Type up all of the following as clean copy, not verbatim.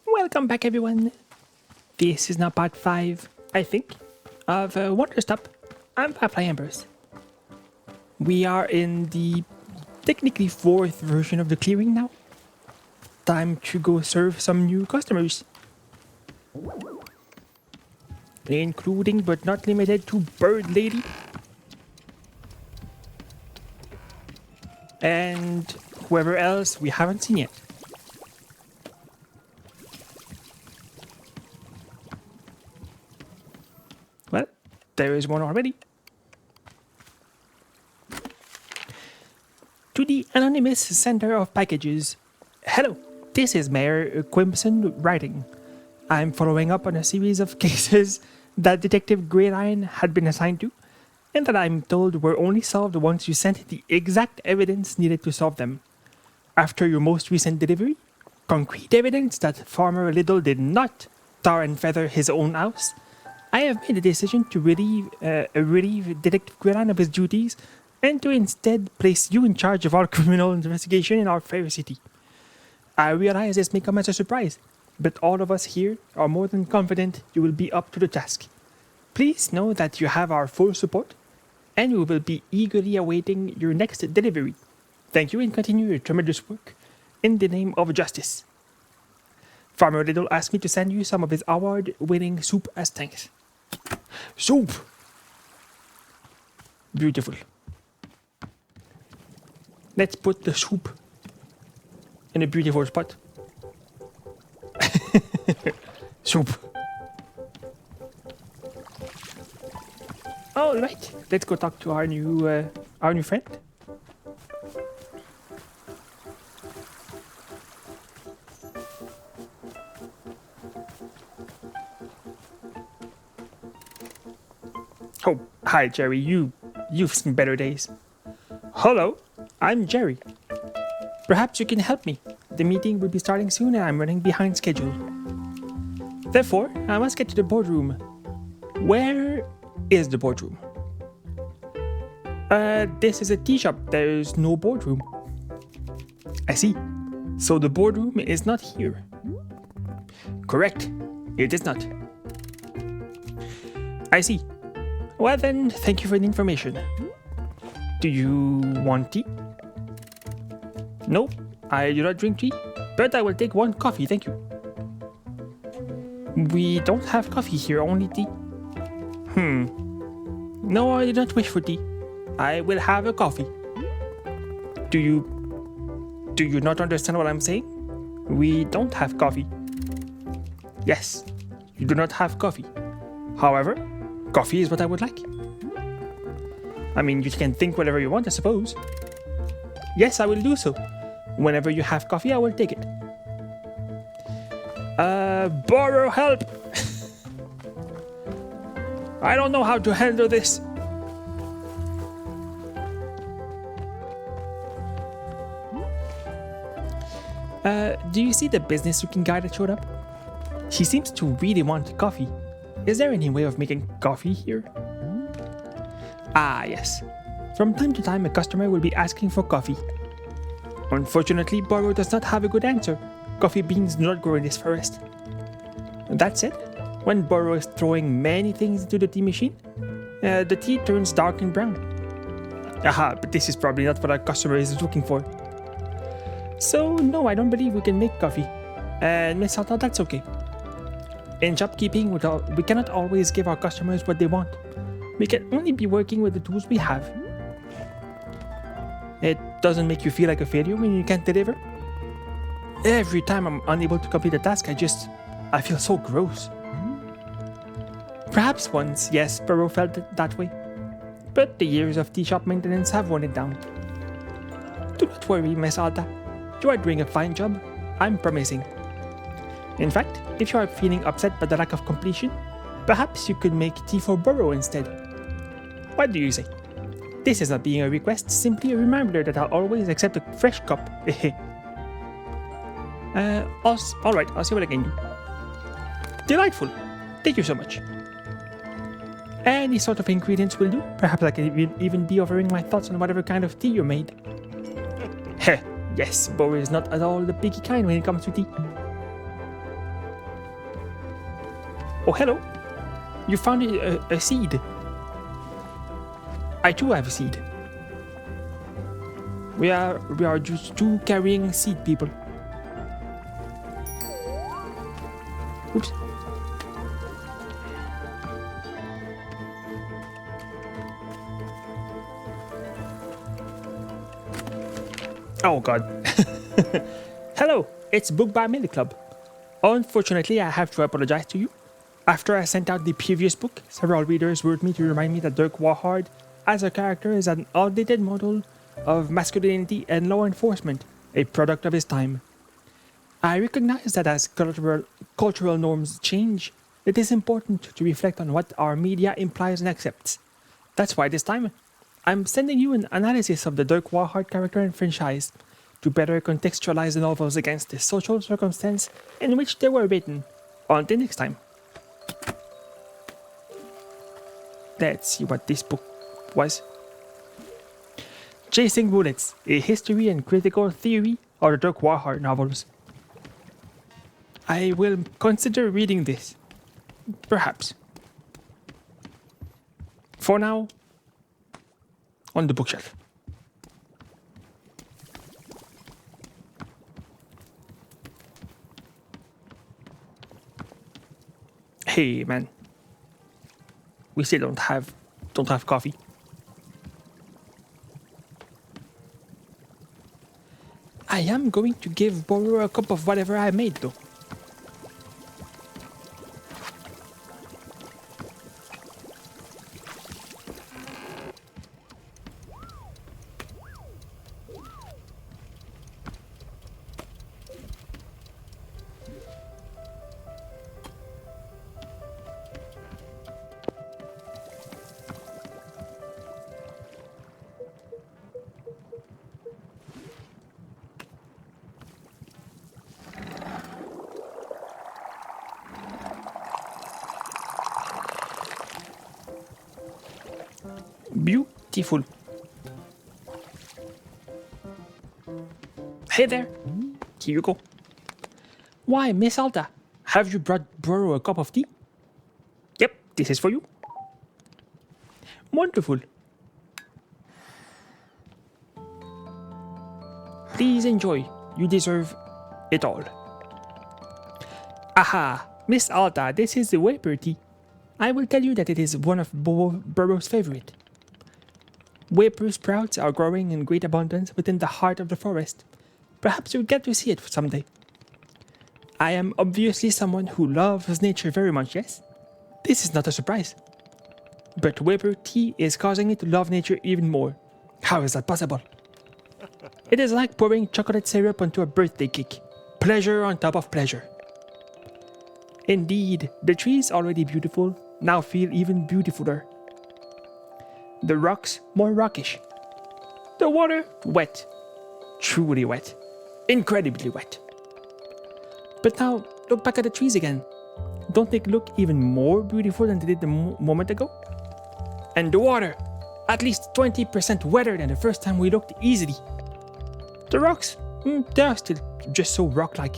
Welcome back, everyone. This is now part 5, I think, of Wanderstop and Firefly Embers. We are in the technically 4th version of the clearing now. Time to go serve some new customers. Including but not limited to Bird Lady. And whoever else we haven't seen yet. Well, there is one already. To the anonymous sender of packages. Hello, this is Mayor Quimson writing. I'm following up on a series of cases that Detective Greyline had been assigned to, and that I'm told were only solved once you sent the exact evidence needed to solve them. After your most recent delivery, concrete evidence that Farmer Little did not tar and feather his own house, I have made a decision to relieve Detective Greyline of his duties and to instead place you in charge of all criminal investigation in our fair city. I realize this may come as a surprise, but all of us here are more than confident you will be up to the task. Please know that you have our full support, and we will be eagerly awaiting your next delivery. Thank you and continue your tremendous work in the name of justice. Farmer Little asked me to send you some of his award-winning soup as thanks. Soup! Beautiful. Let's put the soup in a beautiful spot. Soup. All right, let's go talk to our new friend. Oh, hi Jerry. You've seen better days. Hello, I'm Jerry. Perhaps you can help me. The meeting will be starting soon and I'm running behind schedule. Therefore, I must get to the boardroom. Where is the boardroom? This is a tea shop. There's no boardroom. I see. So the boardroom is not here. Correct. It is not. I see. Well then, thank you for the information. Do you want tea? No, I do not drink tea, but I will take one coffee, thank you. We don't have coffee here, only tea. No, I do not wish for tea. I will have a coffee. Do you not understand what I'm saying? We don't have coffee. Yes, you do not have coffee. However, coffee is what I would like. I mean, you can think whatever you want, I suppose. Yes, I will do so. Whenever you have coffee, I will take it. Borrow help! I don't know how to handle this. Do you see the business-looking guy that showed up? He seems to really want coffee. Is there any way of making coffee here? Ah, yes. From time to time, a customer will be asking for coffee. Unfortunately, Borrow does not have a good answer. Coffee beans do not grow in this forest. That said, when Borrow is throwing many things into the tea machine, the tea turns dark and brown. Aha, but this is probably not what our customer is looking for. So, no, I don't believe we can make coffee. And Miss Salta, that's okay. In shopkeeping, we cannot always give our customers what they want. We can only be working with the tools we have. It doesn't make you feel like a failure when you can't deliver? Every time I'm unable to complete a task, I feel so gross. Perhaps once, yes, Burrow felt that way. But the years of tea shop maintenance have worn it down. Do not worry, Miss Alta. You are doing a fine job. I'm promising. In fact, if you are feeling upset by the lack of completion, perhaps you could make tea for Burrow instead. What do you say? This is not being a request, simply a reminder that I'll always accept a fresh cup. Alright, I'll see what I can do. Delightful. Thank you so much. Any sort of ingredients will do. Perhaps I can even be offering my thoughts on whatever kind of tea you made. Heh, yes, Burrow is not at all the picky kind when it comes to tea. Oh, hello. You found a seed. I too have a seed. We are just two carrying seed people. Oops. Oh god. Hello, it's Book by Millie Club. Unfortunately, I have to apologize to you. After I sent out the previous book, several readers wrote me to remind me that Dirk Warhard as a character is an outdated model of masculinity and law enforcement, a product of his time. I recognize that as cultural norms change, it is important to reflect on what our media implies and accepts. That's why this time, I'm sending you an analysis of the Dirk Warhard character and franchise to better contextualize the novels against the social circumstance in which they were written. Until next time. Let's see what this book was. Chasing Bullets, a history and critical theory of the Dirk Warhard novels. I will consider reading this. Perhaps. For now, on the bookshelf. Hey man, we still don't have coffee. I am going to give Boru a cup of whatever I made though. Beautiful. Hey there. Here you go. Why, Miss Alta, have you brought Burrow a cup of tea? Yep, this is for you. Wonderful. Please enjoy. You deserve it all. Aha, Miss Alta, this is the Waper tea. I will tell you that it is one of Burrow's favorite. Waper sprouts are growing in great abundance within the heart of the forest. Perhaps you'll get to see it someday. I am obviously someone who loves nature very much, yes? This is not a surprise. But Waper tea is causing me to love nature even more. How is that possible? It is like pouring chocolate syrup onto a birthday cake. Pleasure on top of pleasure. Indeed, the trees already beautiful now feel even beautifuler. The rocks more rockish. The water wet. Truly wet. Incredibly wet. But now, look back at the trees again. Don't they look even more beautiful than they did a moment ago? And the water, at least 20% wetter than the first time we looked easily. The rocks, they are still just so rock-like.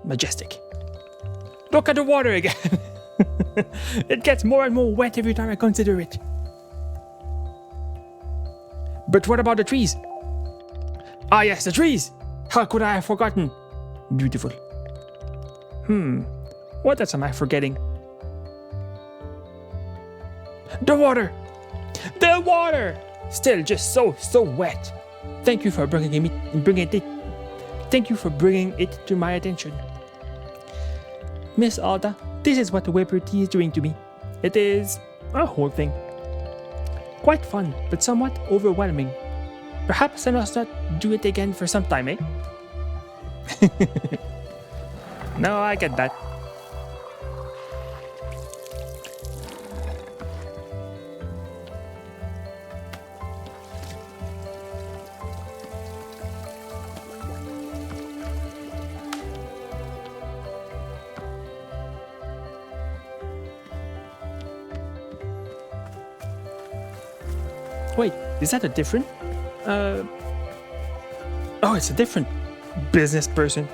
Majestic. Look at the water again. It gets more and more wet every time I consider it. But what about the trees? Ah yes, the trees! How could I have forgotten? Beautiful. What else am I forgetting? The water! The water! Still just so wet. Thank you for bringing it to my attention. Miss Alta, this is what the Waper tea is doing to me. It is a whole thing. Quite fun, but somewhat overwhelming. Perhaps I must not do it again for some time, eh? No, I get that. Wait, is that a different? Oh, it's a different business person.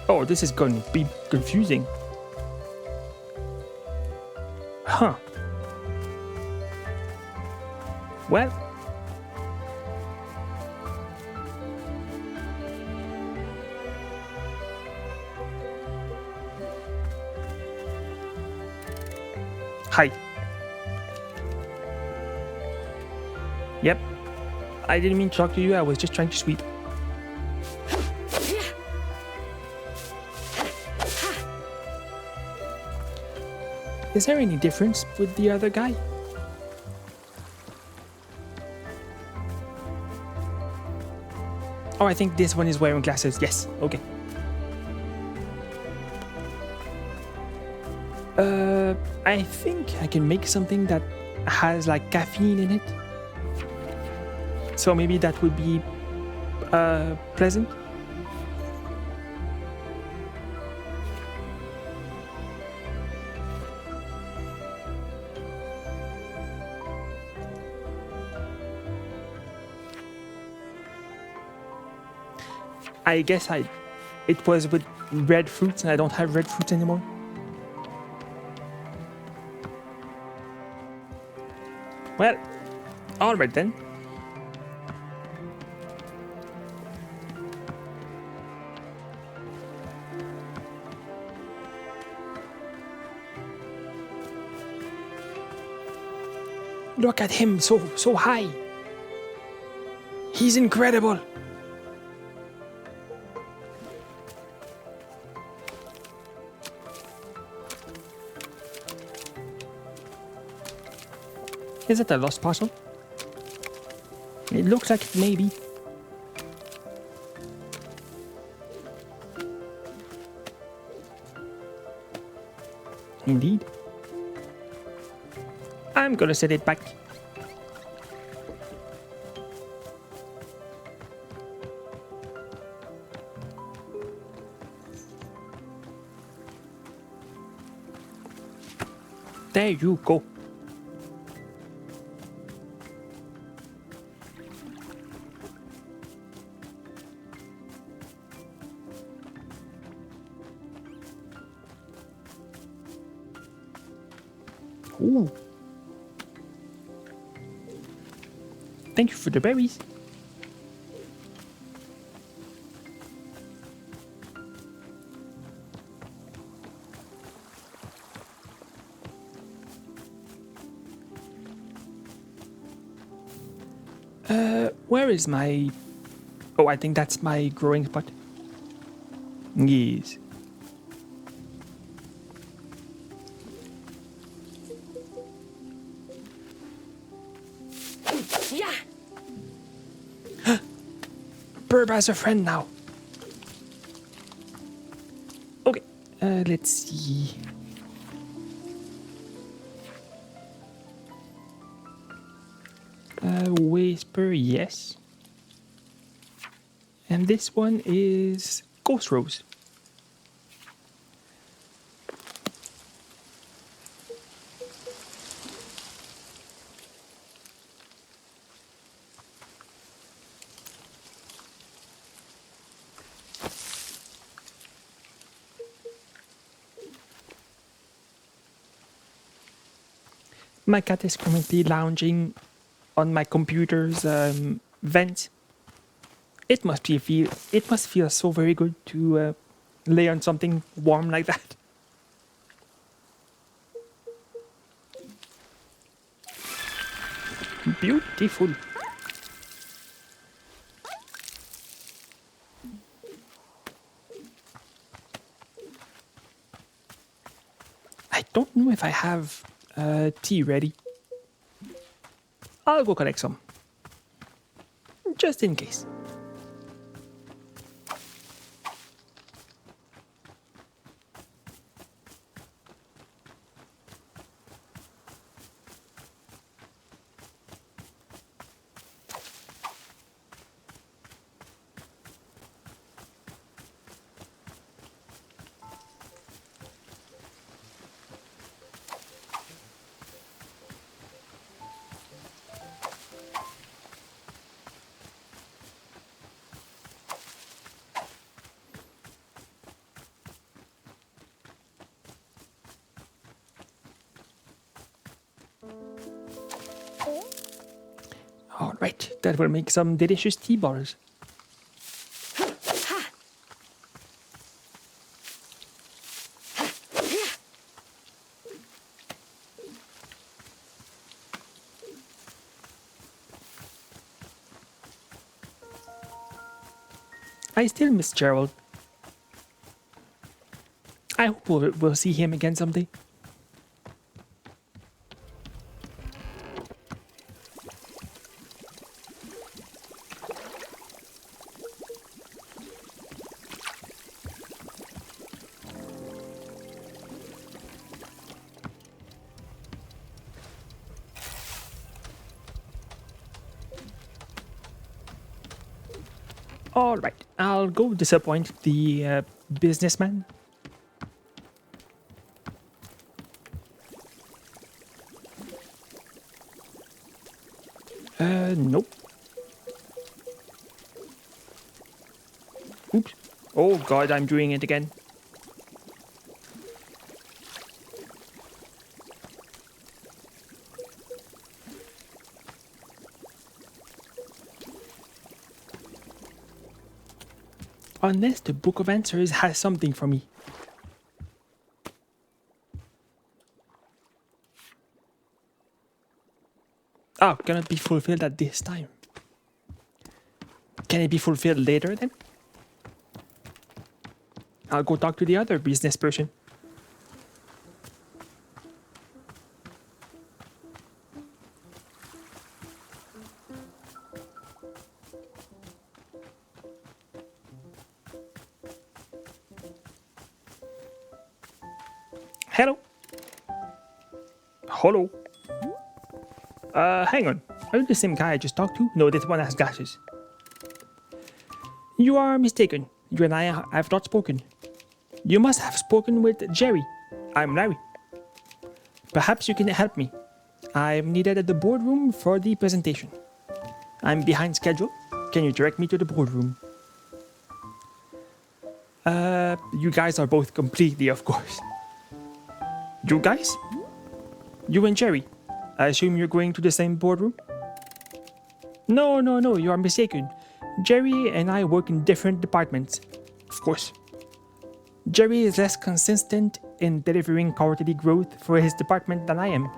Oh, this is going to be confusing. Huh. Well. Hi. Yep. I didn't mean to talk to you, I was just trying to sweep. Is there any difference with the other guy? Oh, I think this one is wearing glasses. Yes, okay. I think I can make something that has like caffeine in it. So maybe that would be pleasant. I guess it was with red fruits and I don't have red fruits anymore. Well, alright then. Look at him, so high. He's incredible. Is it a lost parcel? It looks like it may be. Indeed. I'm gonna set it back. There you go. Ooh. Thank you for the berries. Where is my... Oh, I think that's my growing spot. Yes. Burb has a friend now. Okay, let's see. Whisper, yes. And this one is Ghost Rose. My cat is currently lounging on my computer's vent. It must feel so very good to lay on something warm like that. Beautiful. I don't know if I have tea ready. I'll go collect some. Just in case. All right, that will make some delicious tea balls. I still miss Gerald. I hope we'll see him again someday. All right, I'll go disappoint the businessman. Nope. Oops. Oh God, I'm doing it again. Unless the Book of Answers has something for me. Oh, cannot be fulfilled at this time. Can it be fulfilled later then? I'll go talk to the other business person. Hello? Hello? Hang on. Are you the same guy I just talked to? No, this one has glasses. You are mistaken. You and I have not spoken. You must have spoken with Jerry. I'm Larry. Perhaps you can help me. I'm needed at the boardroom for the presentation. I'm behind schedule. Can you direct me to the boardroom? You guys are both completely, of course. You guys? You and Jerry. I assume you're going to the same boardroom? No, you are mistaken. Jerry and I work in different departments. Of course. Jerry is less consistent in delivering quarterly growth for his department than I am.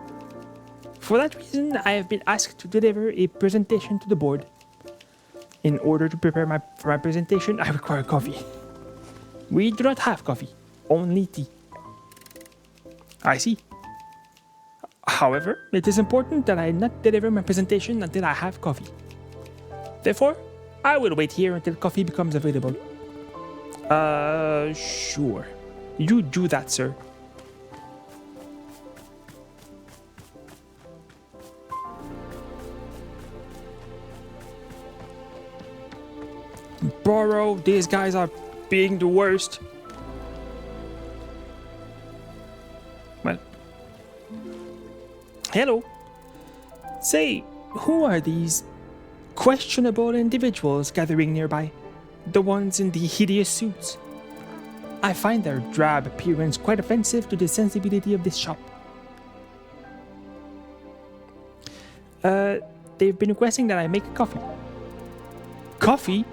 For that reason, I have been asked to deliver a presentation to the board. In order to prepare for my presentation, I require coffee. We do not have coffee, only tea. I see. However, it is important that I not deliver my presentation until I have coffee. Therefore, I will wait here until coffee becomes available. Sure. You do that, sir. Bro, these guys are being the worst. Well. Hello. Say, who are these questionable individuals gathering nearby? The ones in the hideous suits. I find their drab appearance quite offensive to the sensibility of this shop. They've been requesting that I make coffee. Coffee?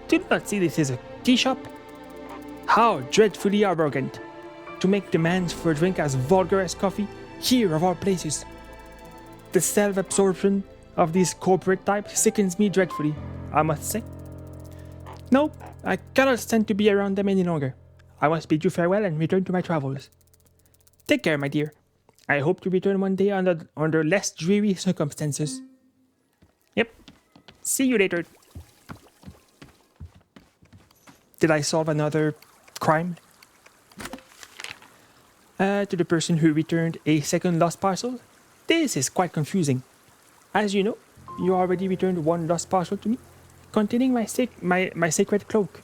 Do you not see this is a tea shop? How dreadfully arrogant. To make demands for a drink as vulgar as coffee, here of all places. The self-absorption of these corporate types sickens me dreadfully, I must say. No, I cannot stand to be around them any longer. I must bid you farewell and return to my travels. Take care, my dear. I hope to return one day under less dreary circumstances. Yep. See you later. Did I solve another crime? To the person who returned a second lost parcel? This is quite confusing. As you know, you already returned one lost parcel to me, containing my sacred cloak.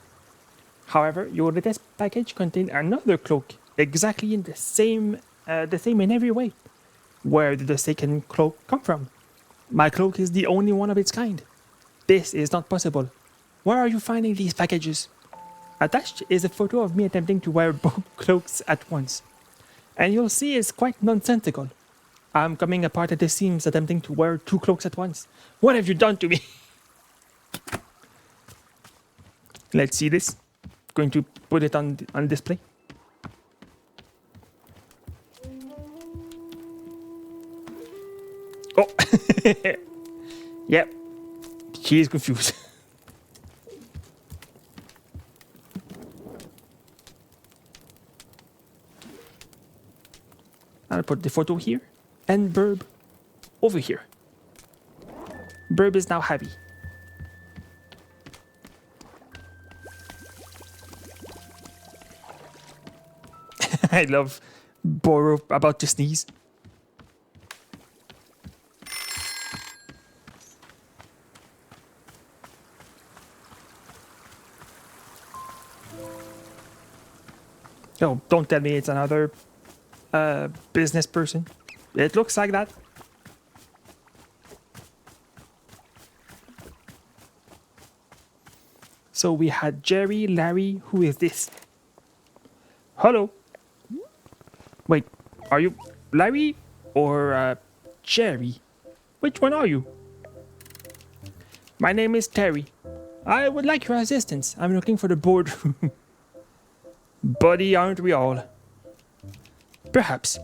However, your latest package contained another cloak, exactly in the same in every way. Where did the second cloak come from? My cloak is the only one of its kind. This is not possible. Where are you finding these packages? Attached is a photo of me attempting to wear both cloaks at once. And you'll see it's quite nonsensical. I'm coming apart at the seams, attempting to wear 2 cloaks at once. What have you done to me? Let's see this. Going to put it on display. Oh, yep. She is confused. I'll put the photo here and Burb over here. Burb is now happy. I love Boro about to sneeze. Oh, don't tell me it's another business person. It looks like that. So we had Jerry, Larry. Who is this? Hello. Wait, are you Larry or Jerry? Which one are you? My name is Terry. I would like your assistance. I'm looking for the boardroom. Buddy, aren't we all? Perhaps.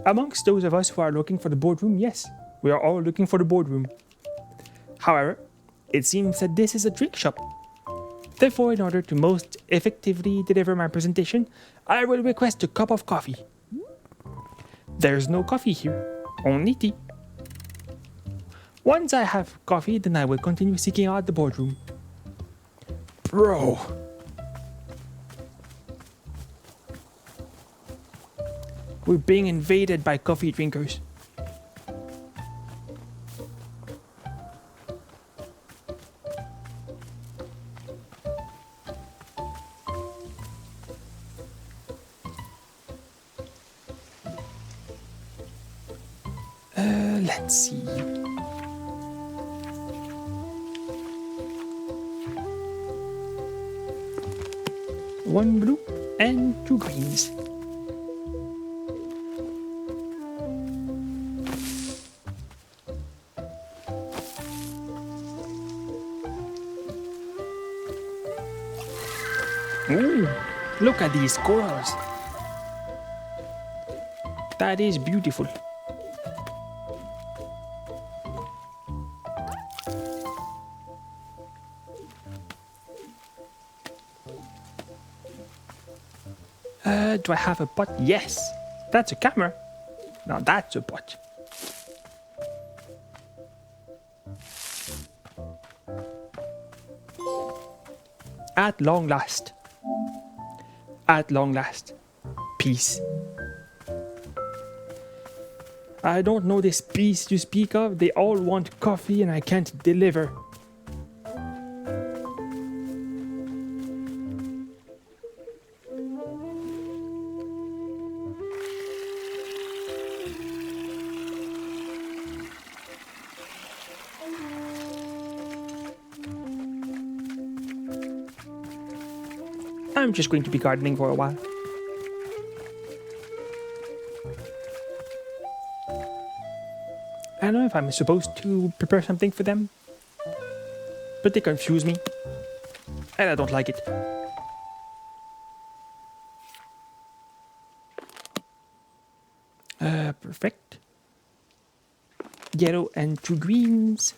Amongst those of us who are looking for the boardroom, yes, we are all looking for the boardroom. However, it seems that this is a drink shop. Therefore, in order to most effectively deliver my presentation, I will request a cup of coffee. There's no coffee here, only tea. Once I have coffee, then I will continue seeking out the boardroom. Bro. We're being invaded by coffee drinkers. Let's see. One blue and 2 greens. Ooh, look at these corals. That is beautiful. Do I have a pot? Yes. That's a camera. Now that's a pot. At long last. At long last. Peace. I don't know this peace you speak of. They all want coffee and I can't deliver. I'm just going to be gardening for a while. I don't know if I'm supposed to prepare something for them, but they confuse me, and I don't like it. Perfect. Yellow and 2 greens.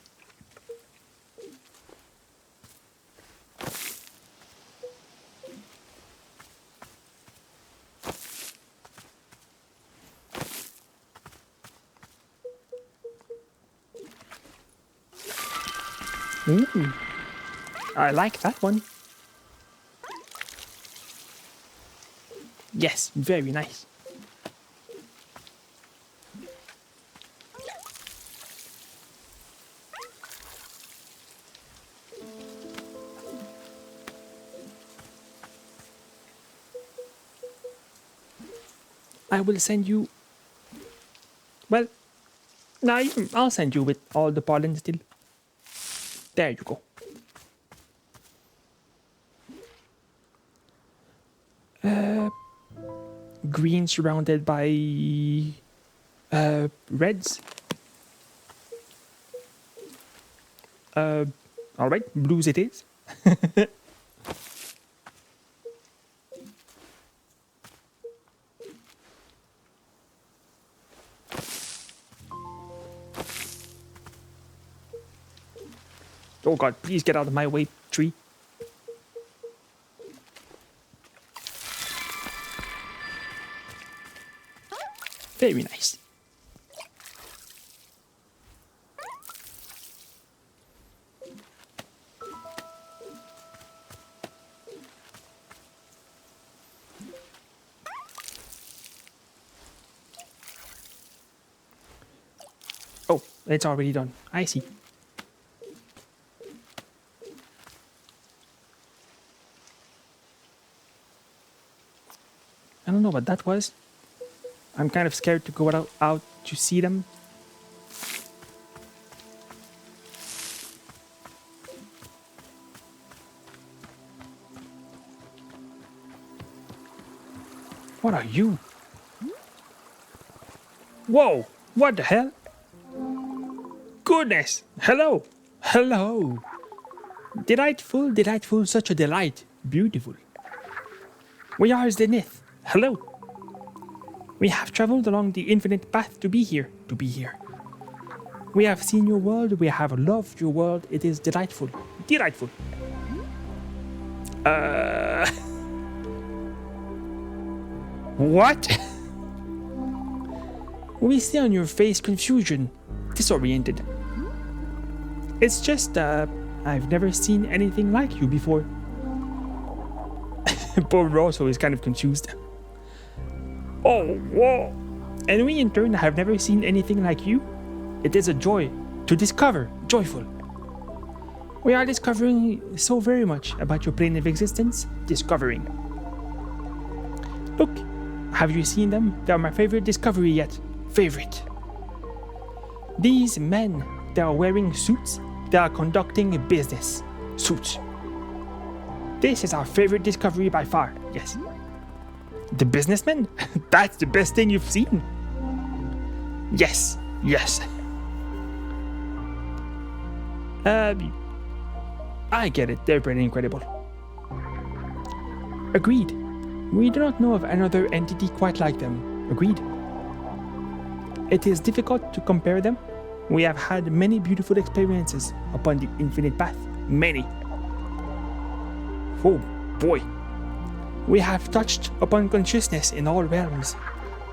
Ooh, I like that one. Yes, very nice. I will send you... Well, no, I'll send you with all the pollen still. There you go. Green surrounded by Reds. Alright, blues it is. Oh god, please get out of my way, tree. Very nice. Oh, it's already done. I see. I don't know what that was. I'm kind of scared to go out to see them. What are you? Whoa! What the hell? Goodness! Hello! Hello! Delightful, delightful, such a delight. Beautiful. We are Zenith. Hello. We have traveled along the infinite path to be here. We have seen your world. We have loved your world. It is delightful. Delightful. What? We see on your face confusion. Disoriented. It's just, I've never seen anything like you before. Poor Rosso is kind of confused. Oh, whoa. And we in turn have never seen anything like you. It is a joy to discover, joyful. We are discovering so very much about your plane of existence, discovering. Look, have you seen them? They are my favorite discovery yet. Favorite. These men, they are wearing suits. They are conducting a business. Suits. This is our favorite discovery by far, yes. The businessman? That's the best thing you've seen. Yes, yes. I get it, they're pretty incredible. Agreed. We do not know of another entity quite like them. Agreed. It is difficult to compare them. We have had many beautiful experiences upon the infinite path. Many. Oh boy. We have touched upon consciousness in all realms.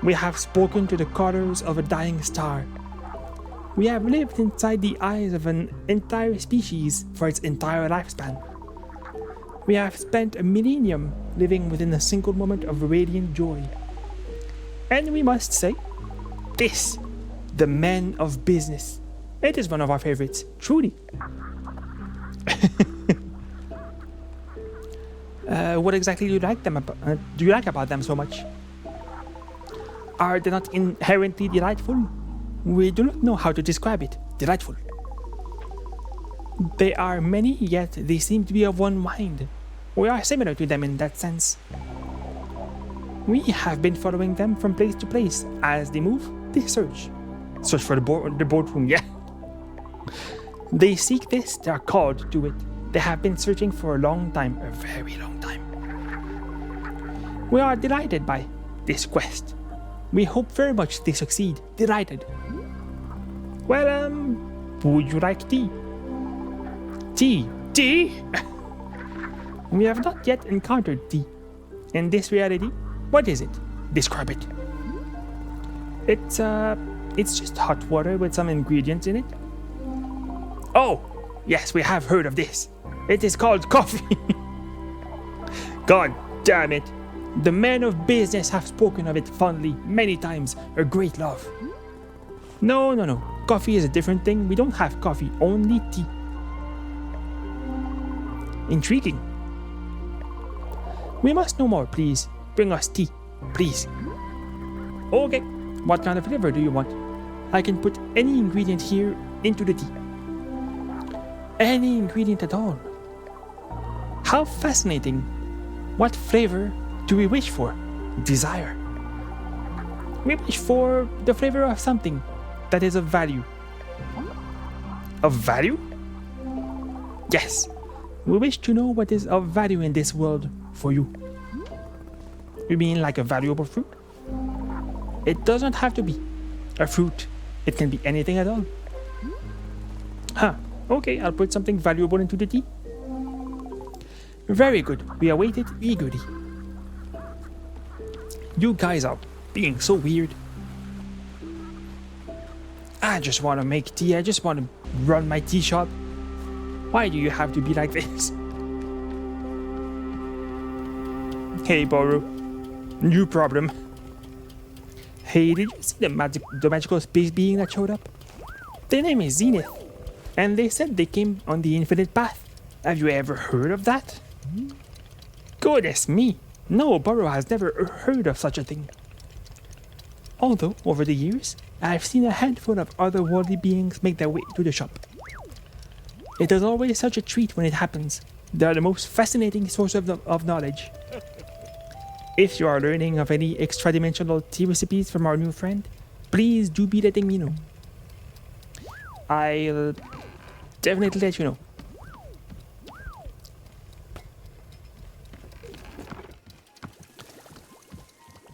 We have spoken to the colors of a dying star. We have lived inside the eyes of an entire species for its entire lifespan. We have spent a millennium living within a single moment of radiant joy. And we must say, this, the men of business, it is one of our favorites, truly. What exactly do you like about them so much? Are they not inherently delightful? We do not know how to describe it. Delightful. They are many, yet they seem to be of one mind. We are similar to them in that sense. We have been following them from place to place. As they move, they search. Search for the boardroom, yeah. They seek this, they are called to it. They have been searching for a long time, a very long time. We are delighted by this quest. We hope very much they succeed. Delighted. Well, would you like tea? Tea? Tea? We have not yet encountered tea. In this reality, what is it? Describe it. It's just hot water with some ingredients in it. Oh, yes, we have heard of this. It is called coffee. God damn it. The men of business have spoken of it fondly many times. A great love. No. Coffee is a different thing. We don't have coffee, only tea. Intriguing. We must know more, please. Bring us tea, please. Okay. What kind of flavor do you want? I can put any ingredient here into the tea. Any ingredient at all. How fascinating. What flavor do we wish for? Desire. We wish for the flavor of something that is of value. Of value? Yes. We wish to know what is of value in this world for you. You mean like a valuable fruit? It doesn't have to be a fruit. It can be anything at all. Huh. Okay, I'll put something valuable into the tea. Very good. We await it eagerly. You guys are being so weird. I just want to make tea. I just want to run my tea shop. Why do you have to be like this? Hey, Boru. New problem. Hey, did you see the magical space being that showed up? Their name is Zenith, and they said they came on the infinite path. Have you ever heard of that? Goodness me! No, Burrow has never heard of such a thing. Although, over the years, I've seen a handful of otherworldly beings make their way to the shop. It is always such a treat when it happens. They are the most fascinating source of knowledge. If you are learning of any extra-dimensional tea recipes from our new friend, please do be letting me know. I'll definitely let you know.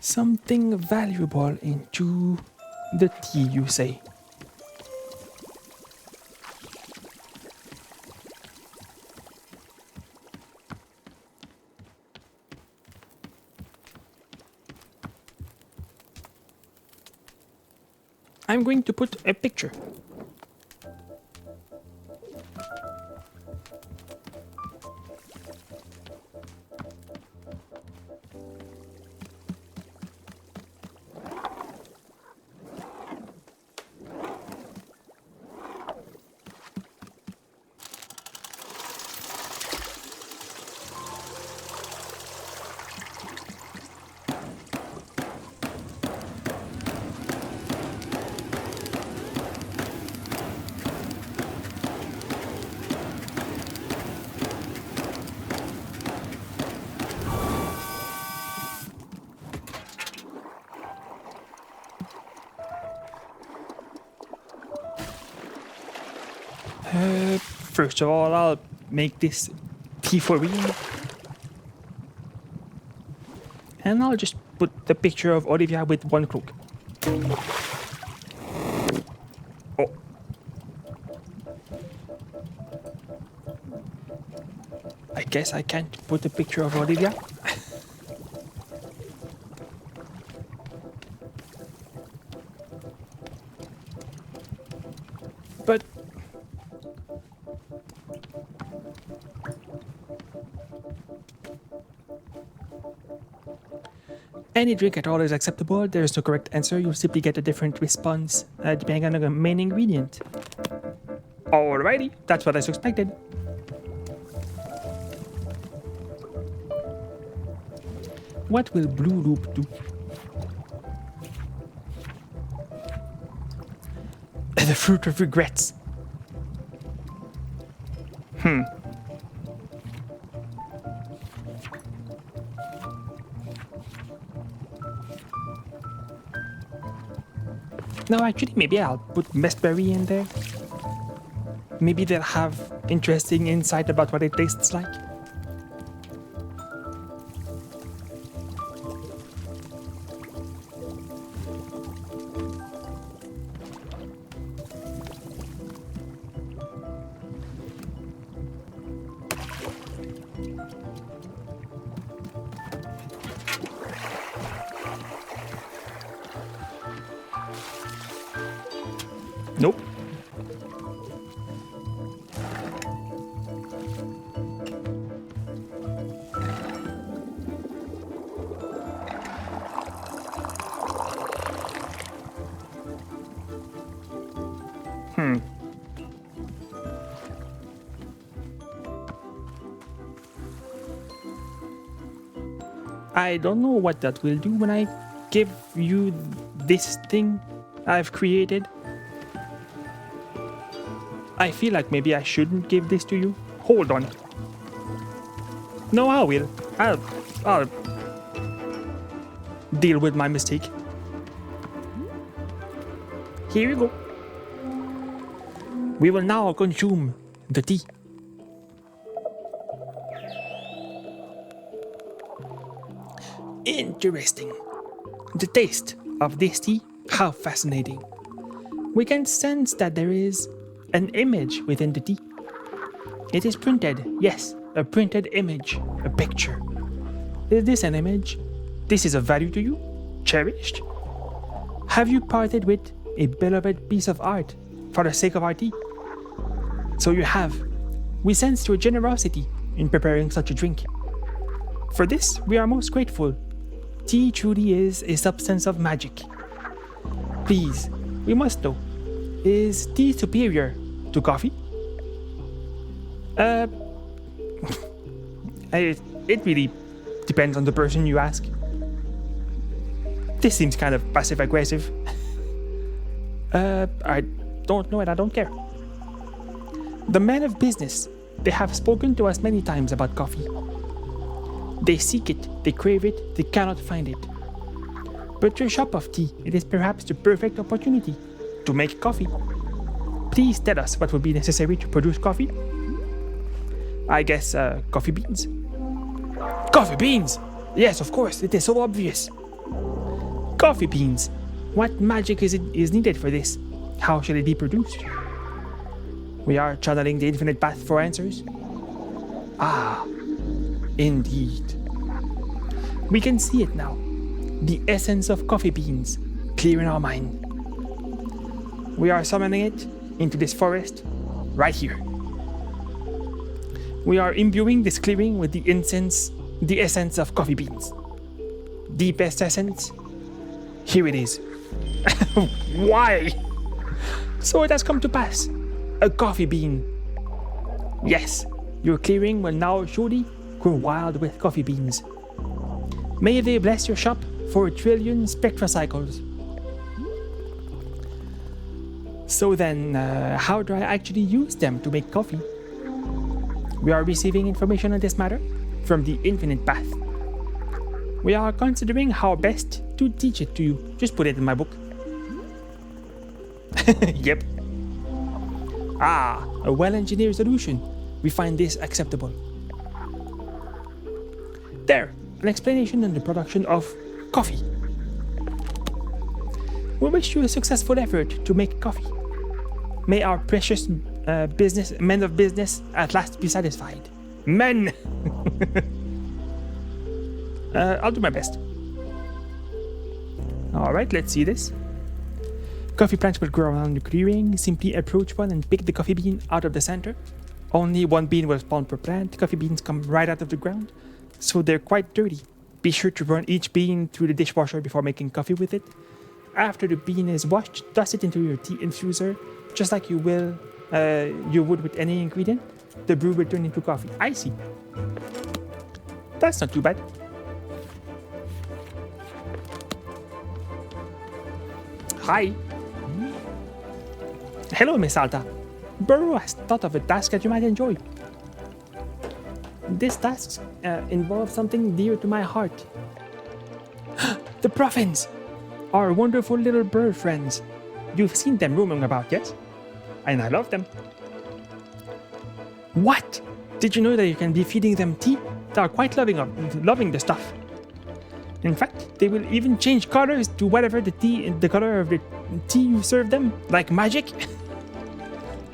Something valuable into the tea, you say? I'm going to put a picture. First of all, I'll make this tea for real. And I'll just put the picture of Olivia with one cloak. Oh. I guess I can't put a picture of Olivia. But any drink at all is acceptable. There is no correct answer. You'll simply get a different response depending on the main ingredient. Alrighty, that's what I suspected. What will Blue Loop do? The fruit of regrets. No, actually, maybe I'll put Mistberry in there. Maybe they'll have interesting insight about what it tastes like. Nope. I don't know what that will do when I give you this thing I've created. I feel like maybe I shouldn't give this to you. Hold on. No, I will. I'll deal with my mistake. Here we go. We will now consume the tea. Interesting. The taste of this tea, how fascinating. We can sense that there is an image within the tea. It is printed, yes, a printed image, a picture. Is this an image? This is of value to you? Cherished? Have you parted with a beloved piece of art for the sake of our tea? So you have. We sense your generosity in preparing such a drink. For this, we are most grateful. Tea truly is a substance of magic. Please, we must know, is tea superior to coffee? It really depends on the person you ask. This seems kind of passive-aggressive. I don't know and I don't care. The men of business, they have spoken to us many times about coffee. They seek it, they crave it, they cannot find it. But your shop of tea, it is perhaps the perfect opportunity to make coffee. Please tell us what would be necessary to produce coffee. I guess coffee beans. Coffee beans! Yes, of course, it is so obvious. Coffee beans. What magic is needed for this? How shall it be produced? We are channeling the infinite path for answers. Ah, indeed. We can see it now. The essence of coffee beans, clear in our mind. We are summoning it into this forest, right here. We are imbuing this clearing with the essence of coffee beans. Deepest essence. Here it is. Why? So it has come to pass. A coffee bean. Yes, your clearing will now surely grow wild with coffee beans. May they bless your shop for 1 trillion spectrocycles. So then, how do I actually use them to make coffee? We are receiving information on this matter from the infinite path. We are considering how best to teach it to you. Just put it in my book. Yep. Ah, a well-engineered solution. We find this acceptable. There, an explanation on the production of coffee. We wish you a successful effort to make coffee. May our precious men of business at last be satisfied. Men! I'll do my best. Alright, let's see this. Coffee plants will grow around the clearing. Simply approach one and pick the coffee bean out of the center. Only one bean will spawn per plant. Coffee beans come right out of the ground, so they're quite dirty. Be sure to run each bean through the dishwasher before making coffee with it. After the bean is washed, toss it into your tea infuser, just like you would with any ingredient. The brew will turn into coffee. I see. That's not too bad. Hi. Hello, Miss Alta. Burrow has thought of a task that you might enjoy. This task involves something dear to my heart. The puffins! Our wonderful little bird friends. You've seen them roaming about, yes? And I love them. What? Did you know that you can be feeding them tea? They are quite loving the stuff. In fact, they will even change colors to whatever the color of the tea you serve them, like magic.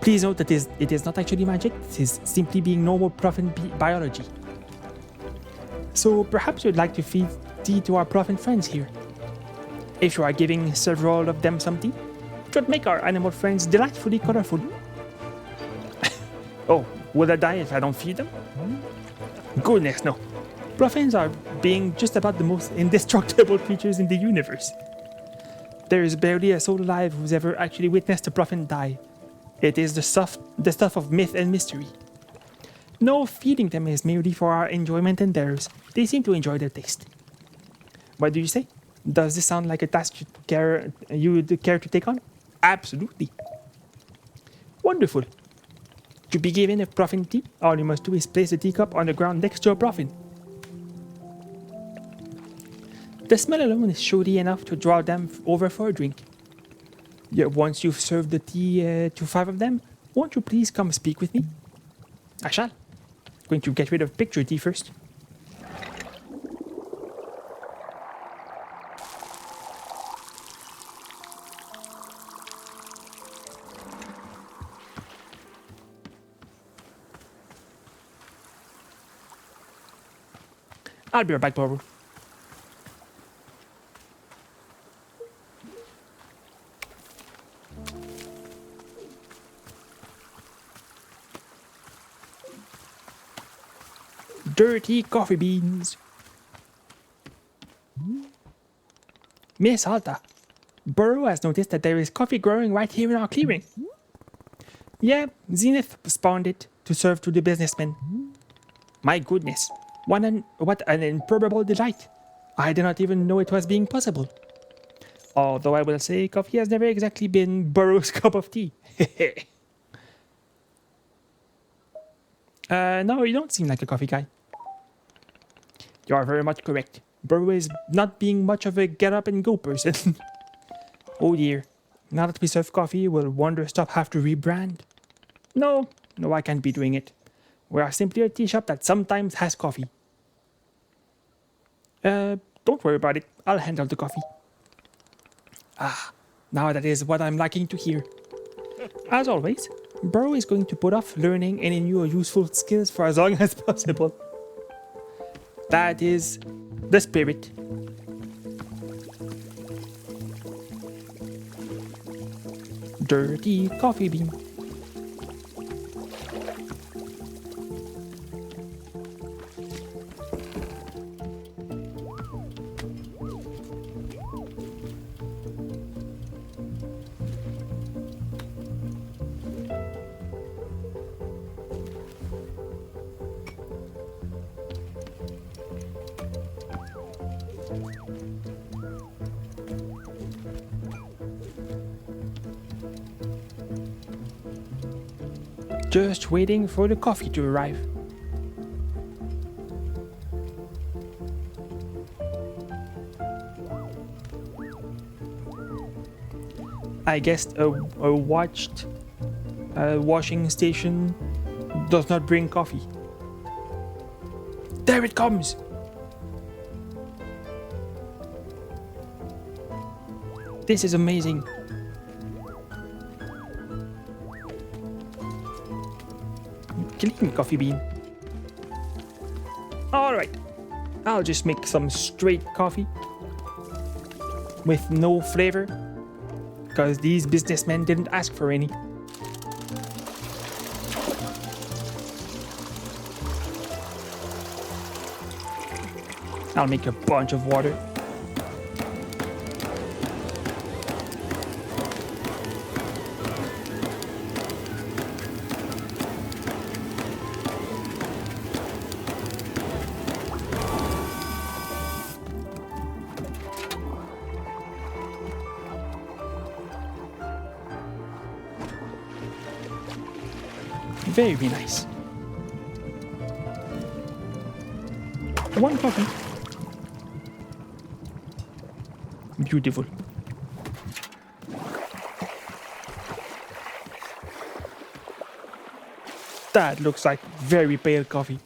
Please note that it is not actually magic, it is simply being normal puffin biology. So perhaps you'd like to feed tea to our puffin friends here. If you are giving several of them some tea, it would make our animal friends delightfully colorful. Oh, will I die if I don't feed them? Goodness, no. Puffins are being just about the most indestructible creatures in the universe. There is barely a soul alive who's ever actually witnessed a puffin die. It is the stuff of myth and mystery. No, feeding them is merely for our enjoyment and theirs. They seem to enjoy their taste. What do you say? Does this sound like a task you would care to take on? Absolutely. Wonderful. To be given a puffin tea, all you must do is place the teacup on the ground next to a puffin. The smell alone is surely enough to draw them over for a drink. Yeah, once you've served the tea to 5 of them, won't you please come speak with me? I shall. Going to get rid of picture tea first. I'll be right back, Barbara. Dirty coffee beans. Miss Alta, Burrow has noticed that there is coffee growing right here in our clearing. Yeah, Zenith spawned it to serve to the businessmen. My goodness, what an improbable delight. I did not even know it was being possible. Although I will say coffee has never exactly been Burrow's cup of tea. No, you don't seem like a coffee guy. You are very much correct. Burrow is not being much of a get-up-and-go person. Oh dear. Now that we serve coffee, will Wanderstop have to rebrand? No, I can't be doing it. We are simply a tea shop that sometimes has coffee. Don't worry about it. I'll handle the coffee. Ah, now that is what I'm liking to hear. As always, Burrow is going to put off learning any new or useful skills for as long as possible. That is the spirit. Dirty coffee bean. Just waiting for the coffee to arrive. I guess a washing station does not bring coffee. There it comes! This is amazing. Clean coffee bean. Alright, I'll just make some straight coffee with no flavor because these businessmen didn't ask for any. I'll make a bunch of water. Very nice. One coffee. Beautiful. That looks like very pale coffee.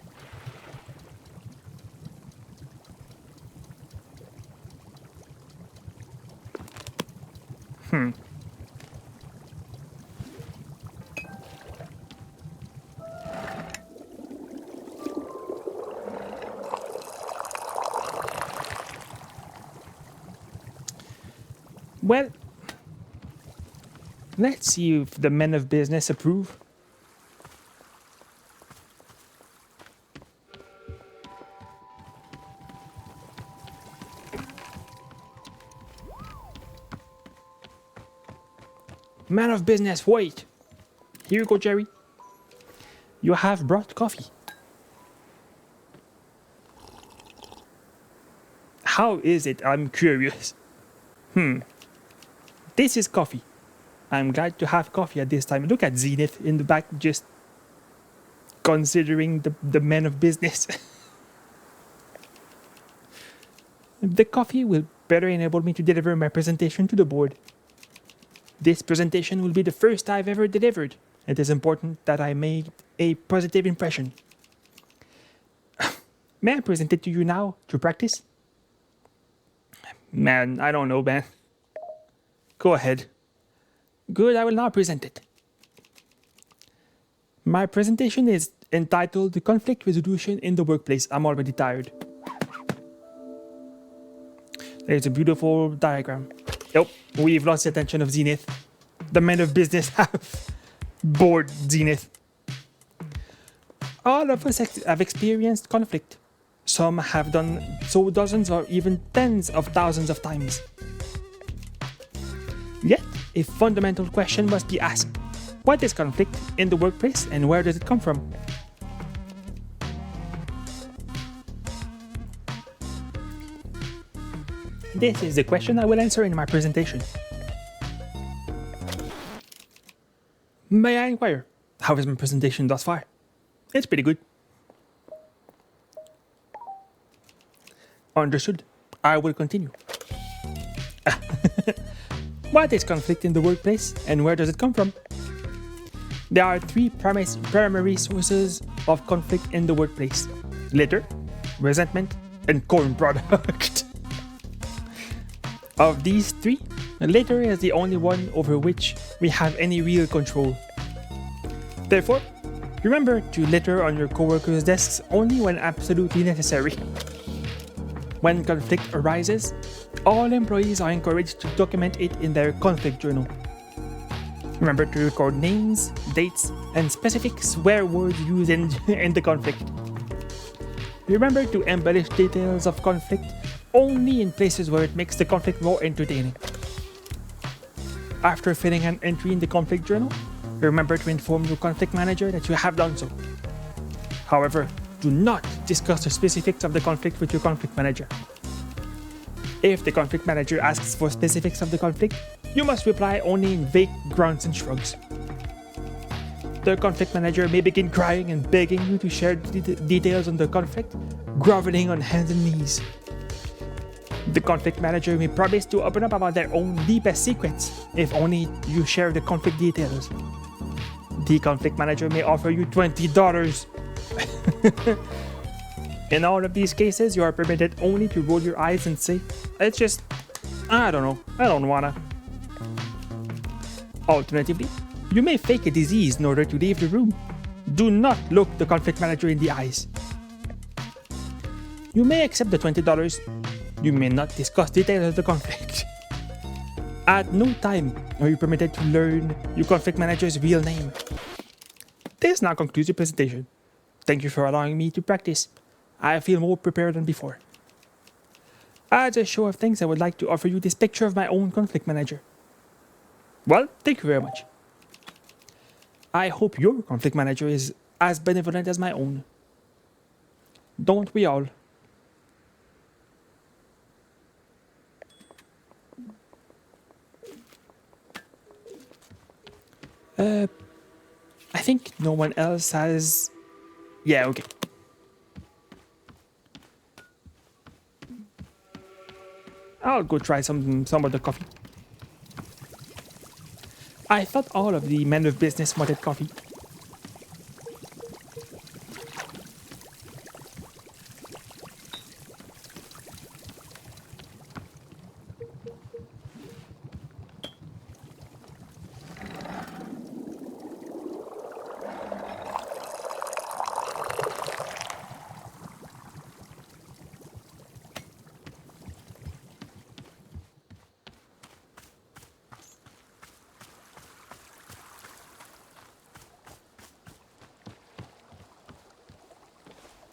Well, let's see if the men of business approve. Man of business, wait. Here you go, Jerry. You have brought coffee. How is it? I'm curious. This is coffee. I'm glad to have coffee at this time. Look at Zenith in the back, just considering the men of business. The coffee will better enable me to deliver my presentation to the board. This presentation will be the first I've ever delivered. It is important that I make a positive impression. May I present it to you now to practice? Man, I don't know, man. Go ahead. Good, I will now present it. My presentation is entitled Conflict Resolution in the Workplace. I'm already tired. There's a beautiful diagram. Oh, we've lost the attention of Zenith. The men of business have bored Zenith. All of us have experienced conflict. Some have done so dozens or even tens of thousands of times. Yet, a fundamental question must be asked. What is conflict in the workplace and where does it come from? This is the question I will answer in my presentation. May I inquire, how is my presentation thus far? It's pretty good. Understood. I will continue. What is conflict in the workplace and where does it come from? There are three primary sources of conflict in the workplace: litter, resentment, and corn product. Of these three, litter is the only one over which we have any real control. Therefore, remember to litter on your coworkers' desks only when absolutely necessary. When conflict arises, all employees are encouraged to document it in their conflict journal. Remember to record names, dates, and specific swear words used in the conflict. Remember to embellish details of conflict only in places where it makes the conflict more entertaining. After filling an entry in the conflict journal, remember to inform your conflict manager that you have done so. However, do not discuss the specifics of the conflict with your conflict manager. If the conflict manager asks for specifics of the conflict, you must reply only in vague grunts and shrugs. The conflict manager may begin crying and begging you to share details on the conflict, groveling on hands and knees. The conflict manager may promise to open up about their own deepest secrets if only you share the conflict details. The conflict manager may offer you $20. In all of these cases, you are permitted only to roll your eyes and say, "It's just, I don't know, I don't wanna." Alternatively, you may fake a disease in order to leave the room. Do not look the conflict manager in the eyes. You may accept the $20. You may not discuss details of the conflict. At no time are you permitted to learn your conflict manager's real name. This now concludes your presentation. Thank you for allowing me to practice. I feel more prepared than before. As a show of thanks, I would like to offer you this picture of my own conflict manager. Well, thank you very much. I hope your conflict manager is as benevolent as my own. Don't we all? I think no one else has... Yeah, okay. I'll go try some of the coffee. I thought all of the men of business wanted coffee.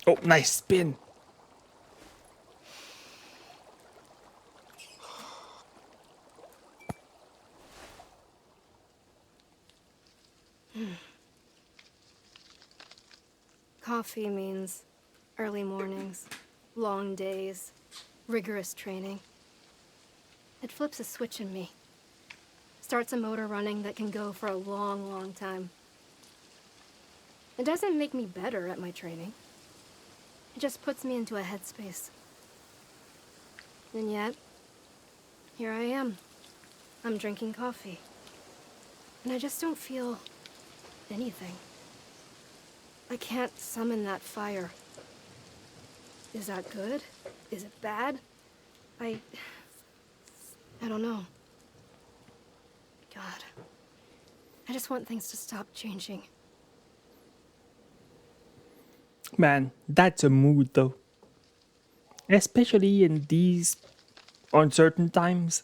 Oh, nice spin. Coffee means early mornings, long days, rigorous training. It flips a switch in me. Starts a motor running that can go for a long, long time. It doesn't make me better at my training. It just puts me into a headspace. And yet, here I am. I'm drinking coffee. and I just don't feel anything. I can't summon that fire. Is that good? Is it bad? I don't know. God. I just want things to stop changing. Man, that's a mood though. Especially in these uncertain times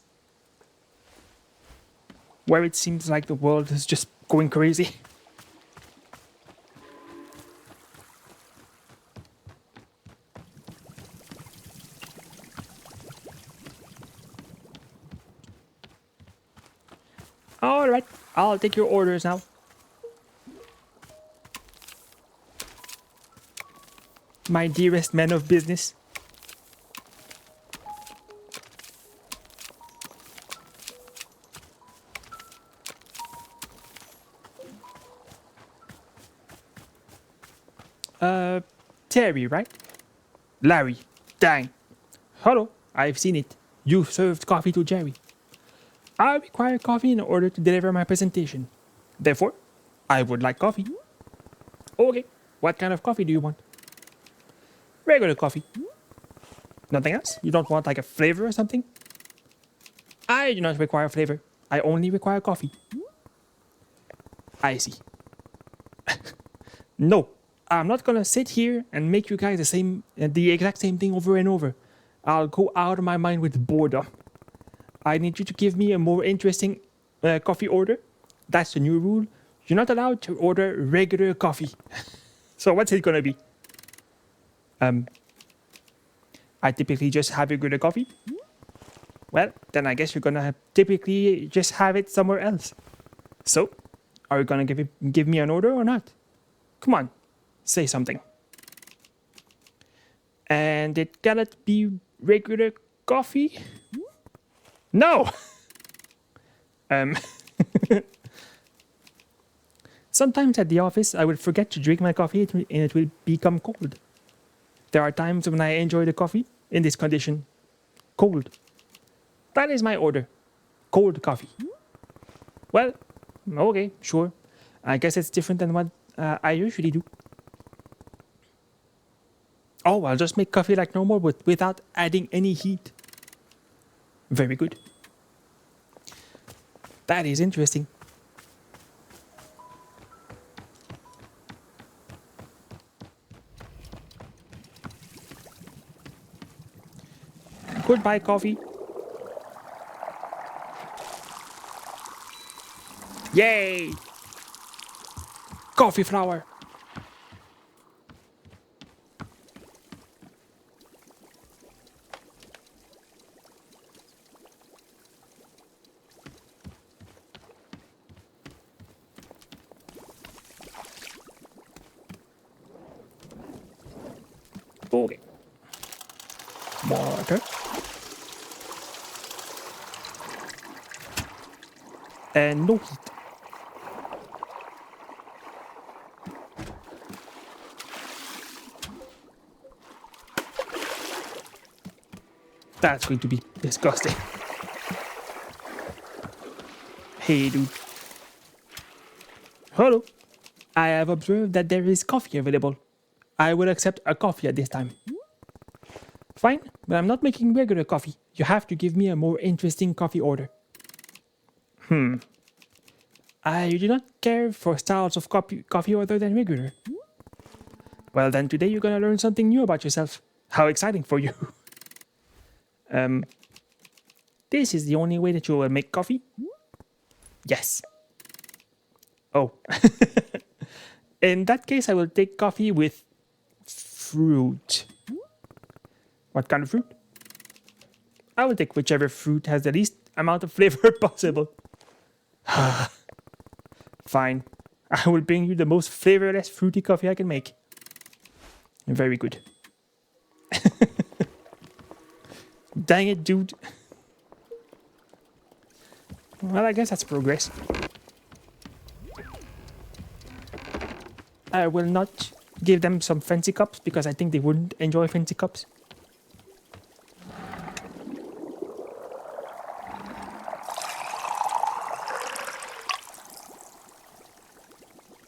where it seems like the world is just going crazy. Alright, I'll take your orders now. My dearest man of business. Terry, right? Larry. Dang. Hello, I've seen it. You've served coffee to Jerry. I require coffee in order to deliver my presentation. Therefore, I would like coffee. Okay, what kind of coffee do you want? Regular coffee. Nothing else? You don't want like a flavor or something? I do not require flavor. I only require coffee. I see. No, I'm not gonna sit here and make you guys the exact same thing over and over. I'll go out of my mind with boredom. I need you to give me a more interesting coffee order. That's the new rule. You're not allowed to order regular coffee. So what's it gonna be? I typically just have regular coffee. Well, then I guess you're gonna typically just have it somewhere else. So, are you gonna give me an order or not? Come on, say something. And it cannot be regular coffee? No! Sometimes at the office, I will forget to drink my coffee and it will become cold. There are times when I enjoy the coffee in this condition. Cold. That is my order. Cold coffee. Well, okay, sure. I guess it's different than what I usually do. Oh, I'll just make coffee like normal without adding any heat. Very good. That is interesting. Goodbye, coffee. Yay! Coffee flower. Okay. Water. And no heat. That's going to be disgusting. Hey, dude. Hello. I have observed that there is coffee available. I will accept a coffee at this time. Fine, but I'm not making regular coffee. You have to give me a more interesting coffee order. I do not care for styles of coffee other than regular. Well, then today you're gonna learn something new about yourself. How exciting for you. This is the only way that you will make coffee? Yes. Oh. In that case, I will take coffee with fruit. What kind of fruit? I will take whichever fruit has the least amount of flavor possible. Fine. I will bring you the most flavorless fruity coffee I can make. Very good. Dang it, dude. Well, I guess that's progress. I will not give them some fancy cups because I think they wouldn't enjoy fancy cups.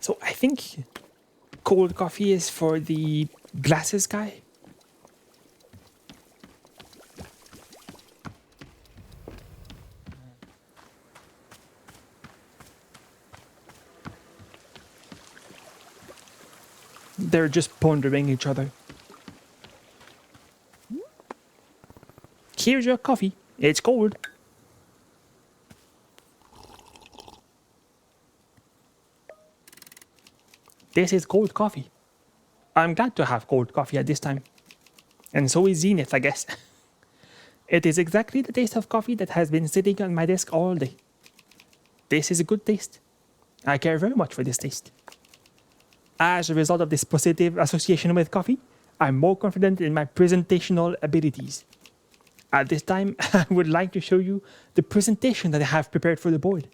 So I think cold coffee is for the glasses guy. They're just pondering each other. Here's your coffee. It's cold. This is cold coffee. I'm glad to have cold coffee at this time. And so is Zenith, I guess. It is exactly the taste of coffee that has been sitting on my desk all day. This is a good taste. I care very much for this taste. As a result of this positive association with coffee, I'm more confident in my presentational abilities. At this time, I would like to show you the presentation that I have prepared for the board.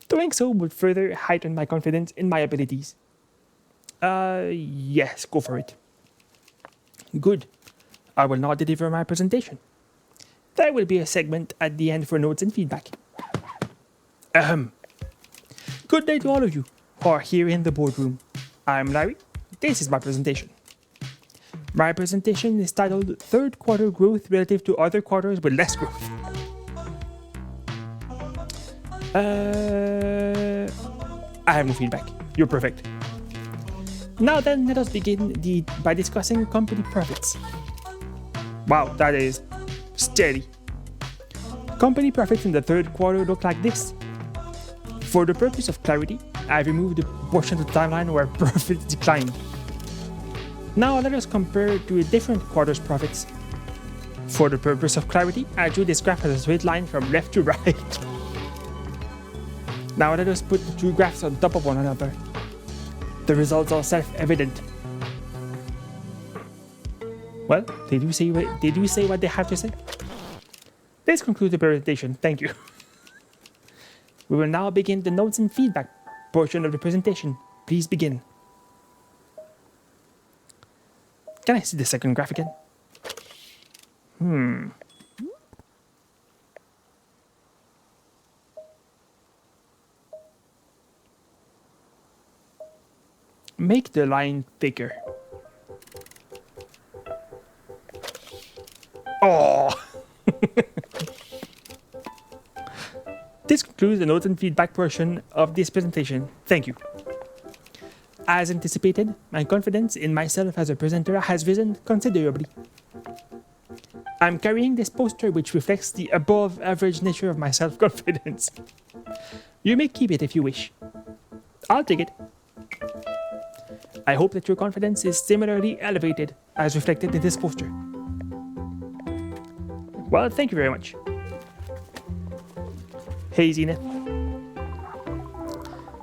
Doing so would further heighten my confidence in my abilities. Yes, go for it. Good. I will now deliver my presentation. There will be a segment at the end for notes and feedback. Good day to all of you who are here in the boardroom. I'm Larry. This is my presentation. My presentation is titled Third Quarter Growth Relative to Other Quarters with Less Growth. I have no feedback. You're perfect. Now then, let us begin by discussing company profits. Wow, that is steady. Company profits in the third quarter look like this. For the purpose of clarity, I've removed the portion of the timeline where profits declined. Now let us compare to a different quarter's profits. For the purpose of clarity, I drew this graph as a straight line from left to right. Now let us put the two graphs on top of one another. The results are self-evident. Well, did you say what they have to say? This concludes the presentation. Thank you. We will now begin the notes and feedback portion of the presentation. Please begin. Can I see the second graph again? Make the line thicker. Oh! This concludes the notes and feedback portion of this presentation. Thank you. As anticipated, my confidence in myself as a presenter has risen considerably. I'm carrying this poster which reflects the above average nature of my self-confidence. You may keep it if you wish. I'll take it. I hope that your confidence is similarly elevated as reflected in this poster. Well, thank you very much. Hey Zenith.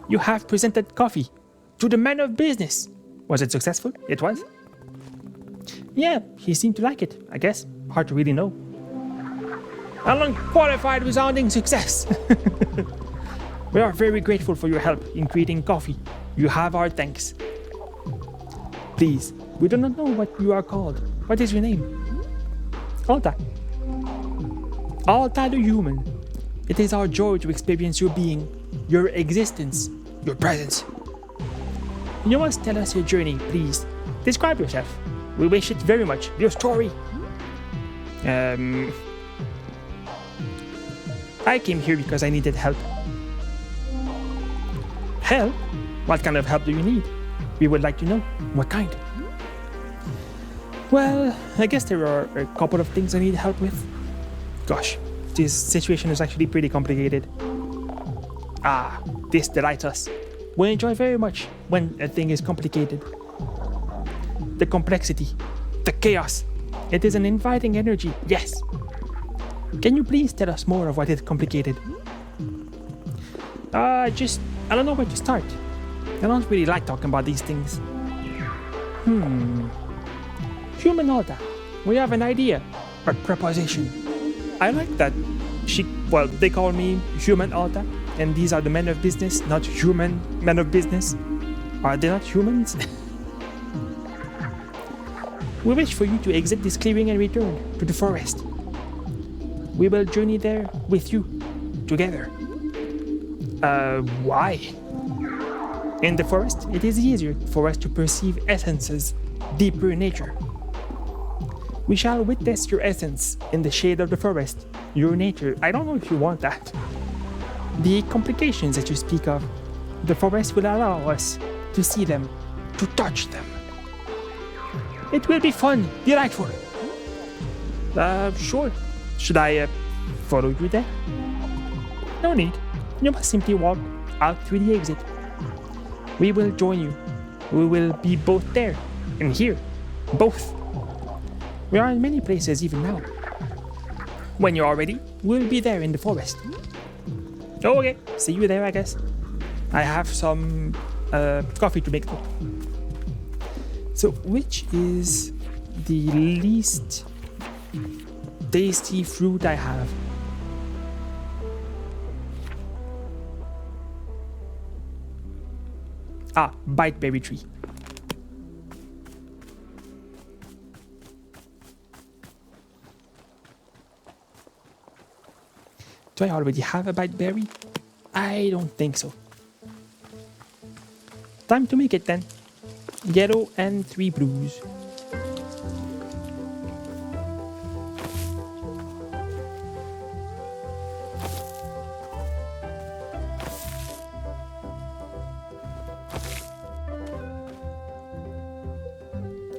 You have presented coffee to the man of business. Was it successful? It was? Yeah, he seemed to like it, I guess. Hard to really know. An unqualified resounding success. We are very grateful for your help in creating coffee. You have our thanks. Please, we do not know what you are called. What is your name? Alta. Alta the human. It is our joy to experience your being, your existence, your presence. You must tell us your journey, please. Describe yourself. We wish it very much. Your story. I came here because I needed help. Help? What kind of help do you need? We would like to know. What kind? Well, I guess there are a couple of things I need help with. Gosh, this situation is actually pretty complicated. Ah, this delights us. We enjoy very much when a thing is complicated. The complexity, the chaos. It is an inviting energy, yes. Can you please tell us more of what is complicated? I don't know where to start. I don't really like talking about these things. Human Alta, we have an idea, a proposition. I like that they call me Human Alta, and these are the men of business, not human men of business. Are they not humans? We wish for you to exit this clearing and return to the forest. We will journey there with you, together. Why? In the forest, it is easier for us to perceive essences deeper in nature. We shall witness your essence in the shade of the forest, your nature. I don't know if you want that. The complications that you speak of, the forest will allow us to see them, to touch them. It will be fun, delightful. Sure. Should I follow you there? No need. You must simply walk out through the exit. We will join you. We will be both there and here. Both. We are in many places even now. When you are ready, we'll be there in the forest. Okay, see you there, I guess. I have some coffee to make though. So, which is the least tasty fruit I have? Ah, biteberry tree. Do I already have a biteberry? I don't think so. Time to make it then. Yellow and 3 blues.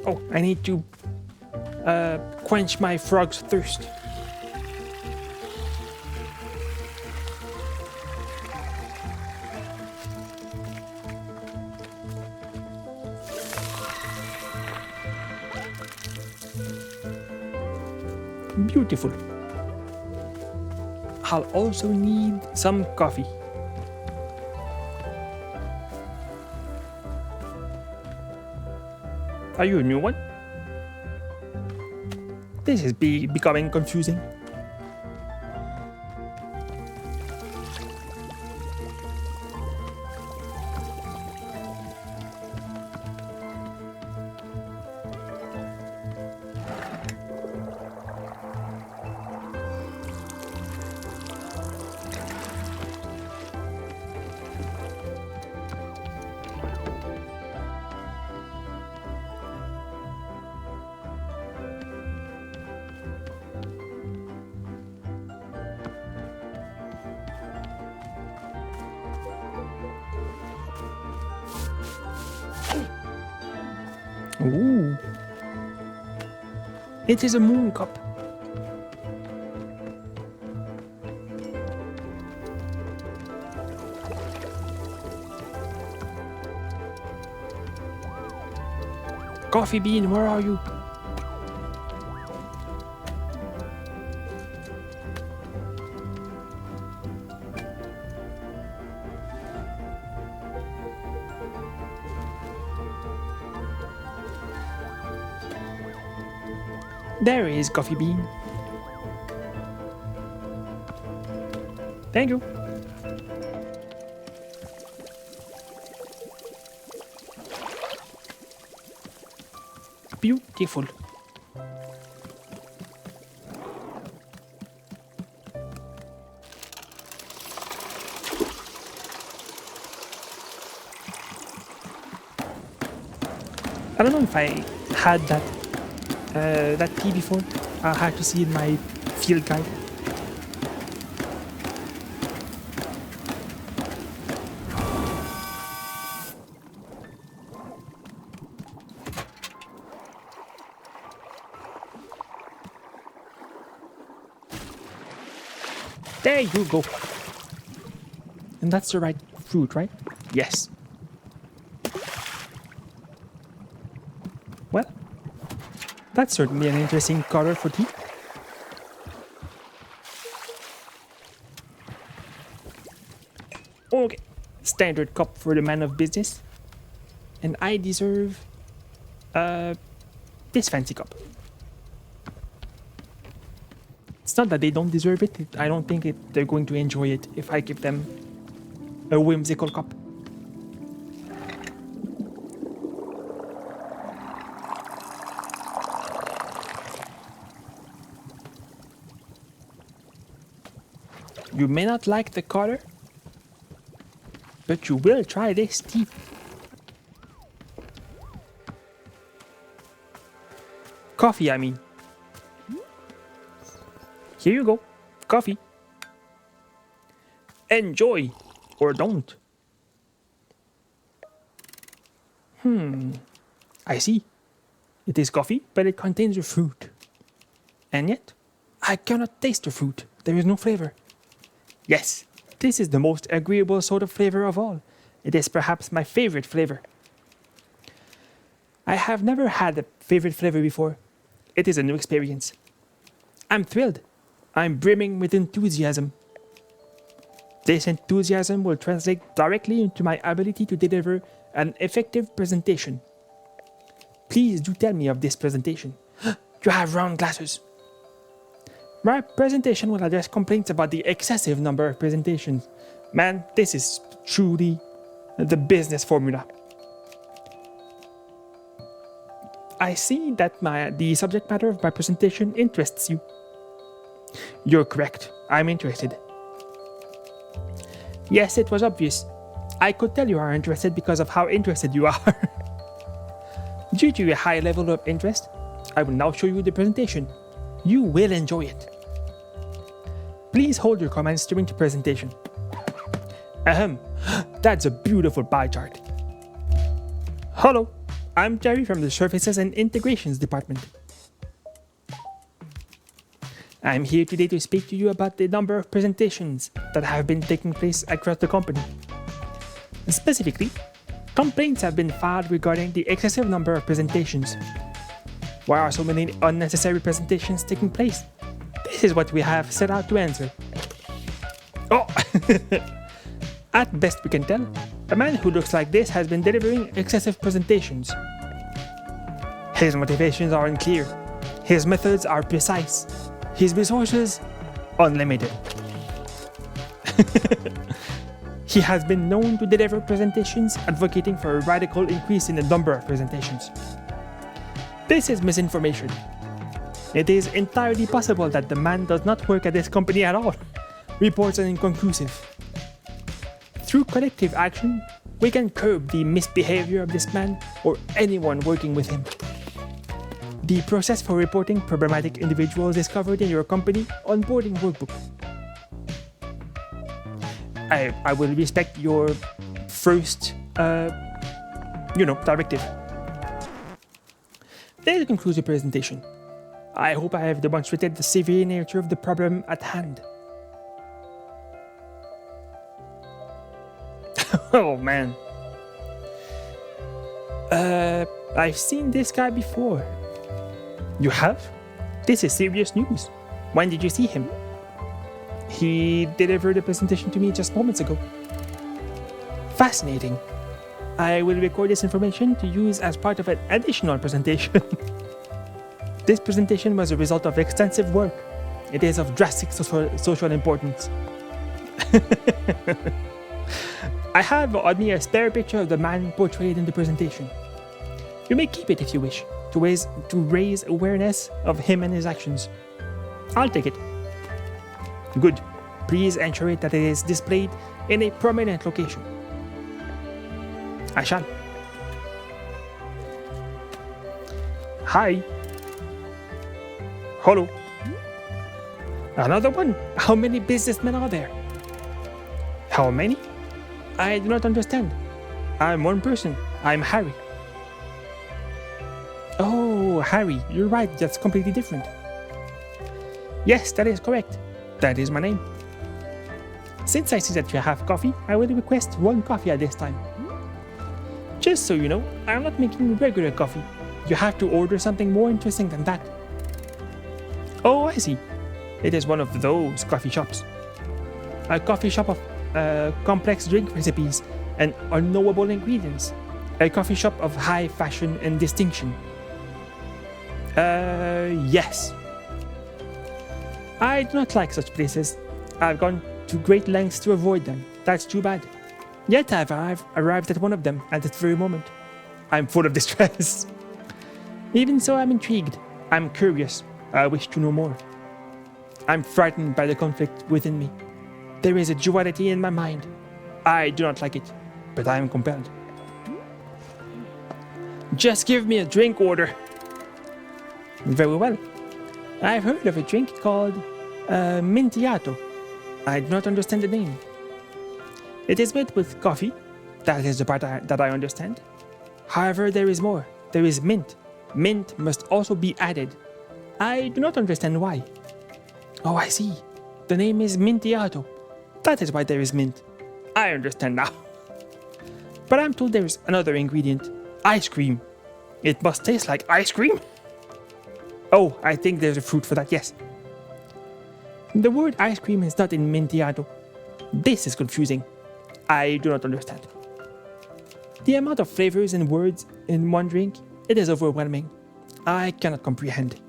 Oh, I need to quench my frog's thirst. Beautiful. I'll also need some coffee. Are you a new one? This is becoming confusing. Ooh. It is a moon cup. Coffee Bean, where are you? There is Coffee Bean. Thank you. Beautiful. I don't know if I had that tea before. I had to see in my field guide. There you go. And that's the right fruit, right? Yes. Well, that's certainly an interesting color for tea. Okay, standard cup for the man of business. And I deserve this fancy cup. It's not that they don't deserve it. I don't think they're going to enjoy it if I give them a whimsical cup. You may not like the color, but you will try this tea. Coffee, I mean. Here you go. Coffee. Enjoy. Or don't. I see. It is coffee, but it contains a fruit. And yet, I cannot taste the fruit. There is no flavor. Yes, this is the most agreeable sort of flavor of all. It is perhaps my favorite flavor. I have never had a favorite flavor before. It is a new experience. I'm thrilled. I'm brimming with enthusiasm. This enthusiasm will translate directly into my ability to deliver an effective presentation. Please do tell me of this presentation. You have round glasses. My presentation will address complaints about the excessive number of presentations. Man, this is truly the business formula. I see that the subject matter of my presentation interests you. You're correct. I'm interested. Yes, it was obvious. I could tell you are interested because of how interested you are. Due to your high level of interest, I will now show you the presentation. You will enjoy it. Please hold your comments during the presentation. Ahem, that's a beautiful pie chart. Hello, I'm Jerry from the Services and Integrations Department. I'm here today to speak to you about the number of presentations that have been taking place across the company. Specifically, complaints have been filed regarding the excessive number of presentations. Why are so many unnecessary presentations taking place? This is what we have set out to answer. Oh! At best we can tell, a man who looks like this has been delivering excessive presentations. His motivations are unclear. His methods are precise. His resources, unlimited. He has been known to deliver presentations advocating for a radical increase in the number of presentations. This is misinformation. It is entirely possible that the man does not work at this company at all. Reports are inconclusive. Through collective action, we can curb the misbehavior of this man or anyone working with him. The process for reporting problematic individuals is covered in your company onboarding workbook. I will respect your first, directive. That concludes the presentation. I hope I have demonstrated the severe nature of the problem at hand. Oh man. I've seen this guy before. You have? This is serious news. When did you see him? He delivered a presentation to me just moments ago. Fascinating. I will record this information to use as part of an additional presentation. This presentation was a result of extensive work. It is of drastic social importance. I have on me a spare picture of the man portrayed in the presentation. You may keep it if you wish, to raise awareness of him and his actions. I'll take it. Good. Please ensure that it is displayed in a prominent location. I shall. Hi. Hello. Another one? How many businessmen are there? How many? I do not understand. I'm one person. I'm Harry. Oh, Harry, you're right. That's completely different. Yes, that is correct. That is my name. Since I see that you have coffee, I will request one coffee at this time. Just so you know, I'm not making regular coffee. You have to order something more interesting than that. Oh, I see. It is one of those coffee shops. A coffee shop of complex drink recipes and unknowable ingredients. A coffee shop of high fashion and distinction. Yes. I do not like such places. I've gone to great lengths to avoid them. That's too bad. Yet I've arrived at one of them at this very moment. I'm full of distress. Even so, I'm intrigued. I'm curious. I wish to know more. I'm frightened by the conflict within me. There is a duality in my mind. I do not like it, but I am compelled. Just give me a drink order. Very well. I've heard of a drink called Mintiato. I do not understand the name. It is made with coffee. That is the part that I understand. However, there is more. There is mint. Mint must also be added. I do not understand why. Oh, I see. The name is Mintiato. That is why there is mint. I understand now. But I'm told there is another ingredient. Ice cream. It must taste like ice cream? Oh, I think there's a fruit for that, yes. The word ice cream is not in Mintiato. This is confusing. I do not understand. The amount of flavors and words in one drink, it is overwhelming. I cannot comprehend.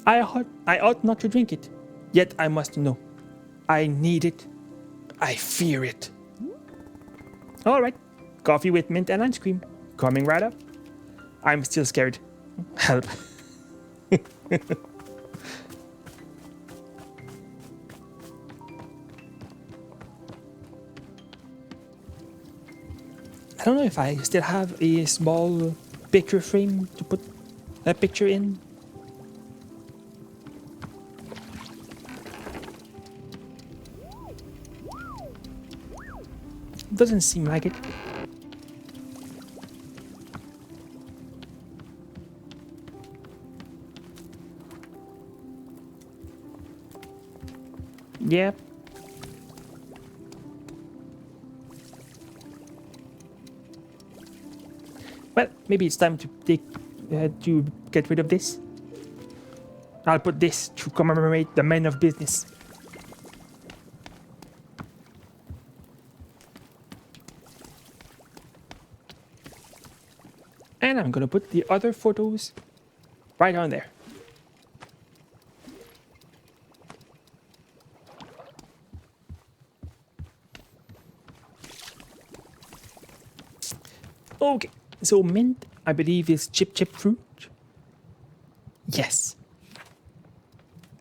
I ought not to drink it, yet I must know. I need it. I fear it. All right, coffee with mint and ice cream. Coming right up. I'm still scared. Help. I don't know if I still have a small picture frame to put a picture in. Doesn't seem like it. Yep. Well, maybe it's time to get rid of this. I'll put this to commemorate the men of business. And I'm gonna put the other photos right on there. Okay, so mint, I believe, is chip fruit. Yes.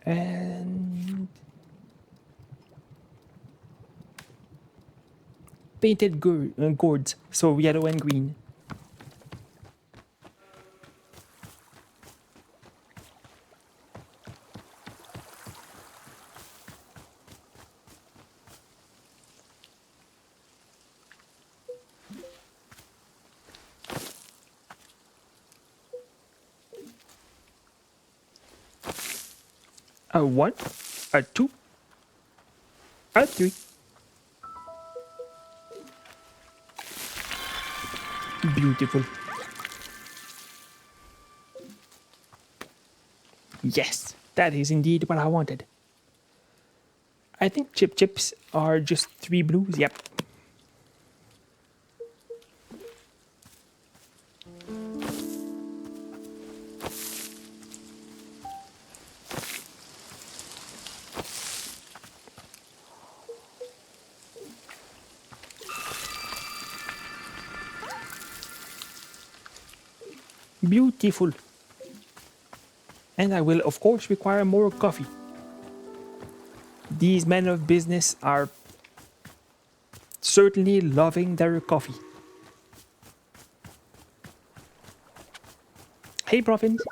And painted gourds, so yellow and green. A 1, a 2, a 3. Beautiful. Yes, that is indeed what I wanted. I think chips are just 3 blues, yep. Beautiful. And I will, of course, require more coffee. These men of business are certainly loving their coffee. Hey, Province.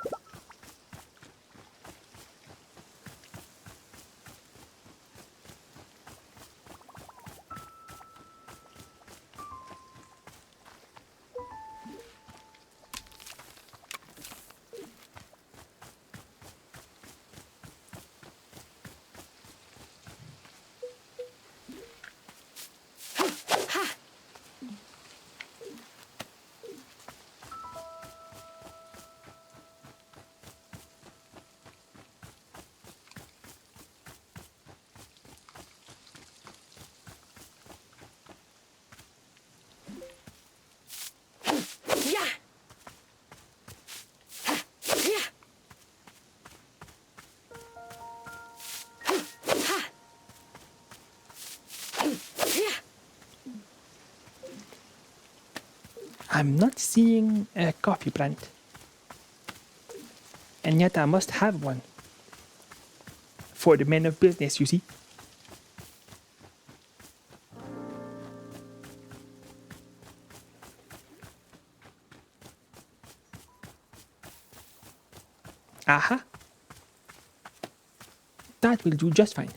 I'm not seeing a coffee plant. And yet I must have one. For the men of business, you see. Aha. That will do just fine.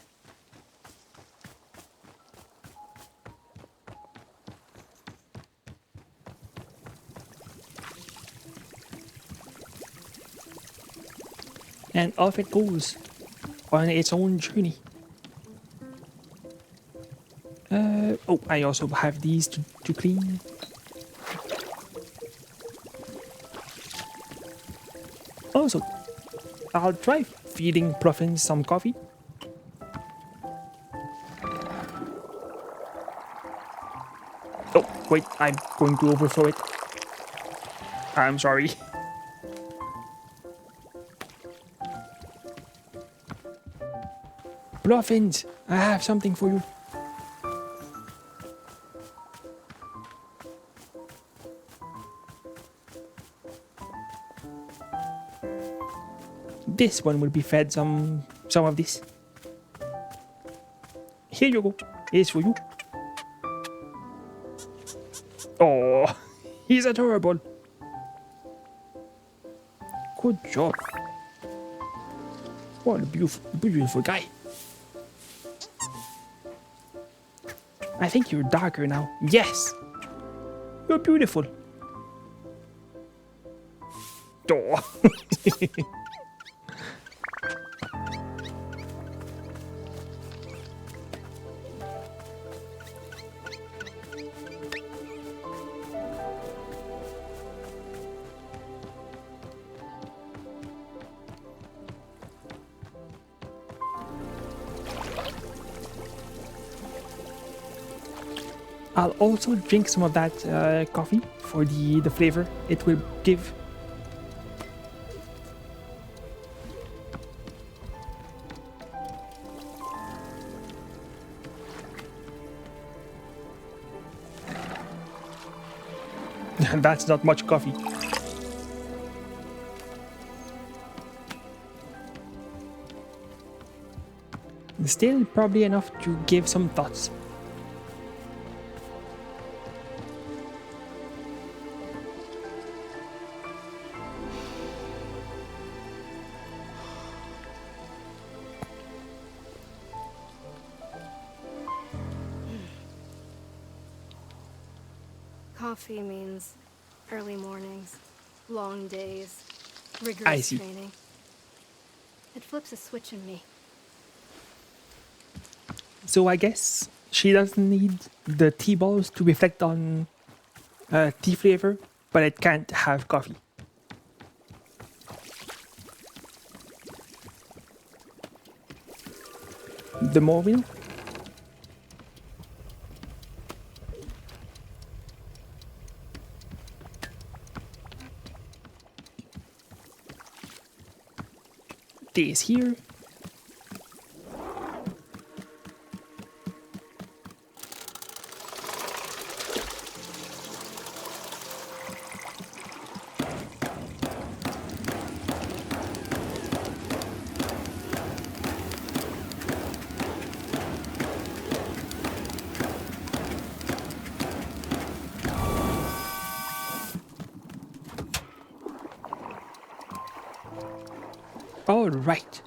And off it goes on its own journey. Oh, I also have these to clean. Also, I'll try feeding Puffins some coffee. Oh, wait, I'm going to overflow it. I'm sorry. Puffins, I have something for you. This one will be fed some of this. Here you go. It's for you. Oh, he's adorable. Good job. What a beautiful guy. I think you're darker now. Yes. You're beautiful. Oh. I'll also drink some of that coffee for the flavor it will give. That's not much coffee. Still probably enough to give some thoughts. Coffee means early mornings, long days, I rigorous see. training. It flips a switch in me. So I guess she doesn't need the tea balls to reflect on tea flavor, but it can't have coffee. The more we know. This here. All right.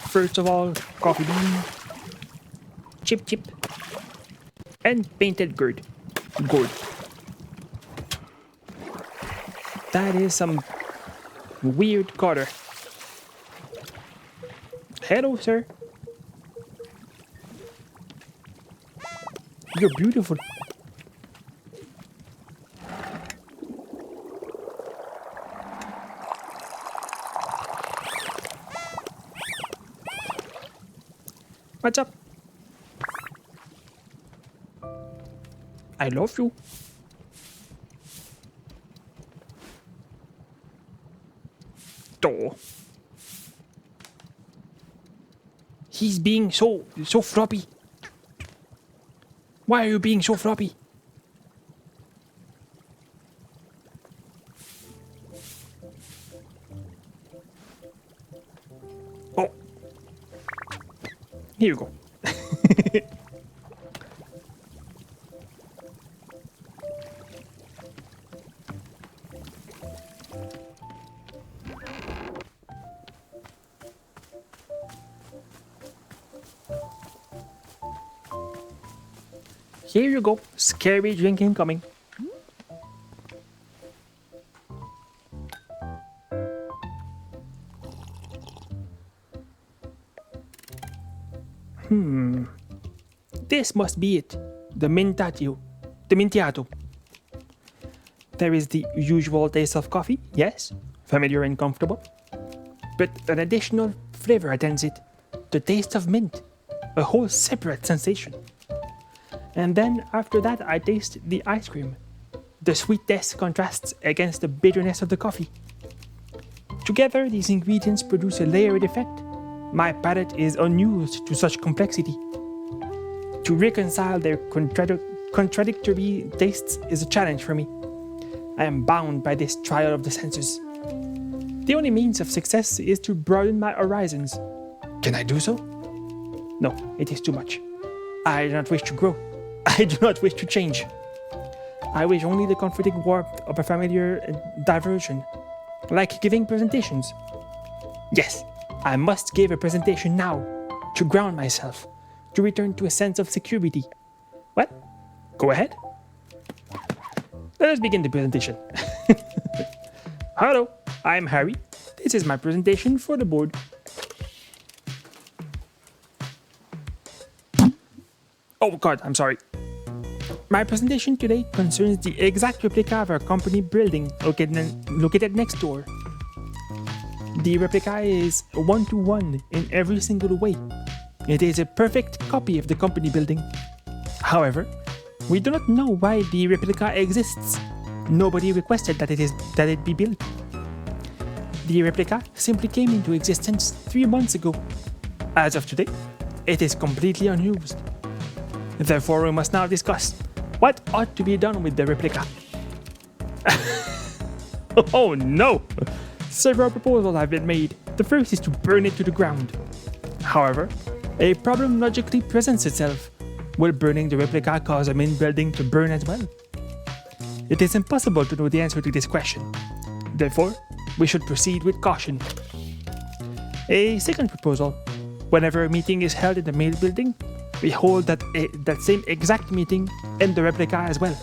First of all, coffee bean, chip, and painted gourd. That is some weird color. Hello, sir. You're beautiful. What's up? I love you. Oh. He's being so floppy. Why are you being so floppy? Oh. Here you go. Here you go. Scary drink incoming. This must be it. The Mintatio. The Mintiato. There is the usual taste of coffee, yes, familiar and comfortable. But an additional flavor attends it. The taste of mint. A whole separate sensation. And then after that I taste the ice cream. The sweetness contrasts against the bitterness of the coffee. Together, these ingredients produce a layered effect. My palate is unused to such complexity. To reconcile their contradictory tastes is a challenge for me. I am bound by this trial of the senses. The only means of success is to broaden my horizons. Can I do so? No, it is too much. I do not wish to grow. I do not wish to change. I wish only the comforting warmth of a familiar diversion, like giving presentations. Yes, I must give a presentation now, to ground myself, to return to a sense of security. What? Go ahead. Let us begin the presentation. Hello, I'm Harry. This is my presentation for the board. Oh God, I'm sorry. My presentation today concerns the exact replica of our company building located next door. The replica is 1-to-1 in every single way. It is a perfect copy of the company building. However, we do not know why the replica exists. Nobody requested that it be built. The replica simply came into existence 3 months ago. As of today, it is completely unused. Therefore, we must now discuss what ought to be done with the replica. Oh no! Several proposals have been made. The first is to burn it to the ground. However, a problem logically presents itself. Will burning the replica cause a main building to burn as well? It is impossible to know the answer to this question. Therefore, we should proceed with caution. A second proposal. Whenever a meeting is held in the main building, we hold that same exact meeting in the replica as well.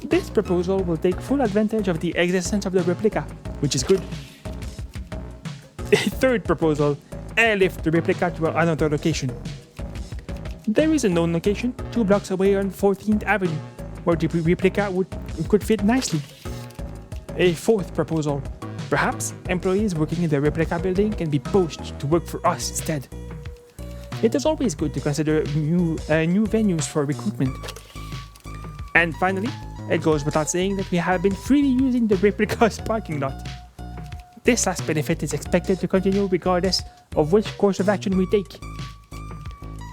This proposal will take full advantage of the existence of the replica, which is good. A third proposal, airlift the replica to another location. There is a known location 2 blocks away on 14th Avenue, where the replica could fit nicely. A fourth proposal, perhaps employees working in the replica building can be poached to work for us instead. It is always good to consider new venues for recruitment. And finally, it goes without saying that we have been freely using the replica's parking lot. This last benefit is expected to continue regardless of which course of action we take.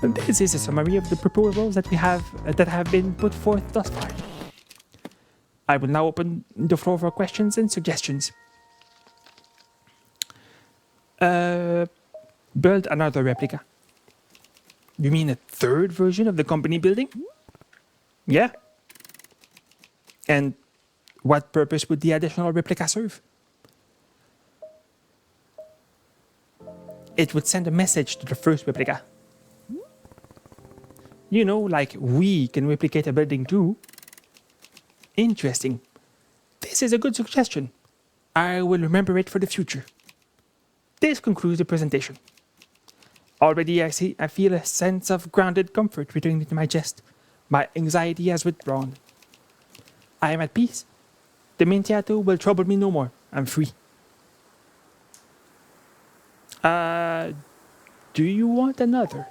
And this is a summary of the proposals that have been put forth thus far. I will now open the floor for questions and suggestions. Build another replica. You mean a third version of the company building? Yeah. And what purpose would the additional replica serve? It would send a message to the first replica. You know, like we can replicate a building too. Interesting. This is a good suggestion. I will remember it for the future. This concludes the presentation. Already I feel a sense of grounded comfort returning to my chest. My anxiety has withdrawn. I am at peace. The Mintiato will trouble me no more. I'm free. Do you want another?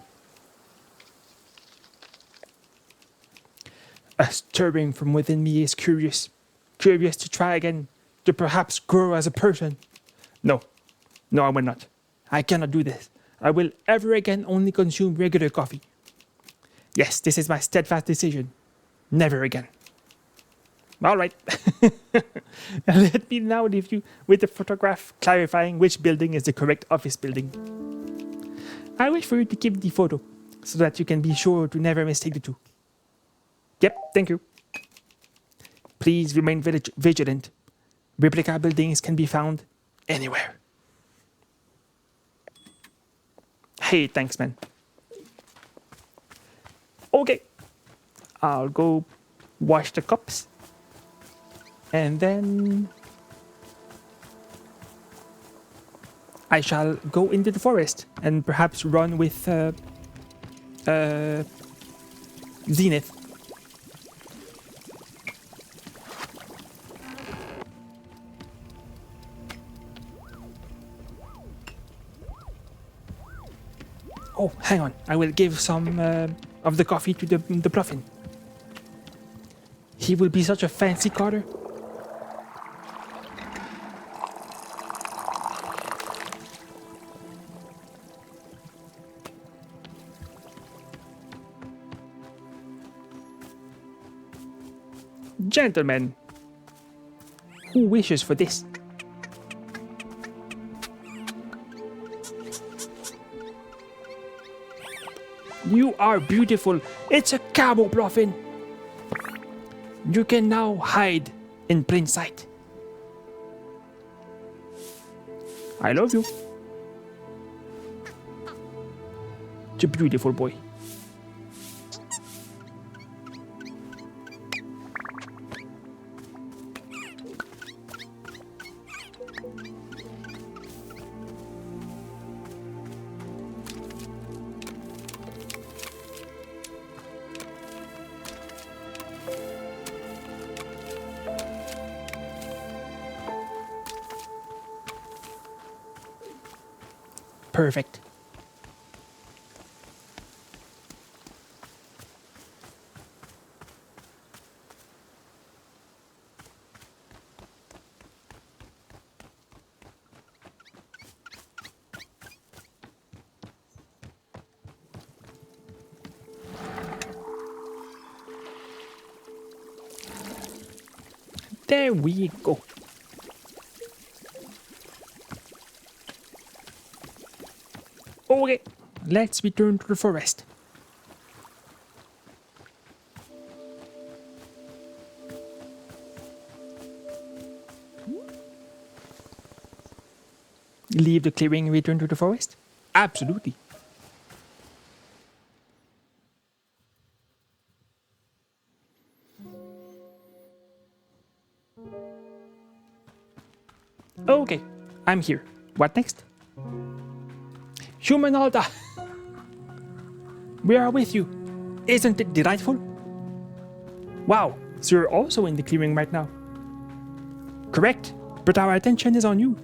A stirring from within me is curious to try again, to perhaps grow as a person. No, I will not. I cannot do this. I will ever again only consume regular coffee. Yes, this is my steadfast decision. Never again. All right. Let me now leave you with a photograph clarifying which building is the correct office building. I wish for you to keep the photo so that you can be sure to never mistake the two. Yep, thank you. Please remain vigilant. Replica buildings can be found anywhere. Hey, thanks, man. Okay, I'll go wash the cups. And then I shall go into the forest and perhaps run with Zenith. Oh, hang on. I will give some of the coffee to the Bluffin. He will be such a fancy carter. Gentlemen, who wishes for this? You are beautiful. It's a cabo Bluffin. You can now hide in plain sight. I love you. It's a beautiful boy. Perfect. There we go. Okay, let's return to the forest. Leave the clearing and return to the forest? Absolutely. Okay, I'm here. What next? Human Alta! We are with you. Isn't it delightful? Wow, so you're also in the clearing right now. Correct, but our attention is on you.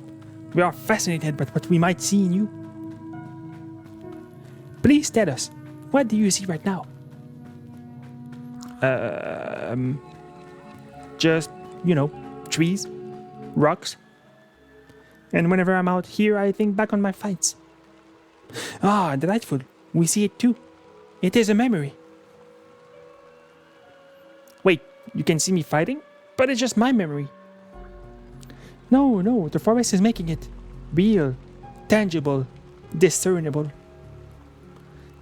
We are fascinated by what we might see in you. Please tell us, what do you see right now? Just, trees, rocks. And whenever I'm out here, I think back on my fights. Ah, delightful. We see it too. It is a memory. Wait, you can see me fighting? But it's just my memory. No, the forest is making it real, tangible, discernible.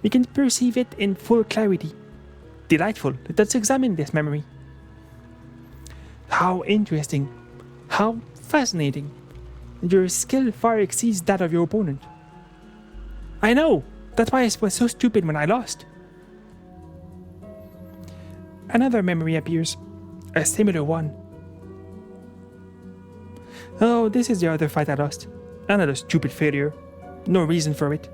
We can perceive it in full clarity. Delightful. Let's examine this memory. How interesting. How fascinating. Your skill far exceeds that of your opponent. I know! That's why I was so stupid when I lost. Another memory appears. A similar one. Oh, this is the other fight I lost. Another stupid failure. No reason for it.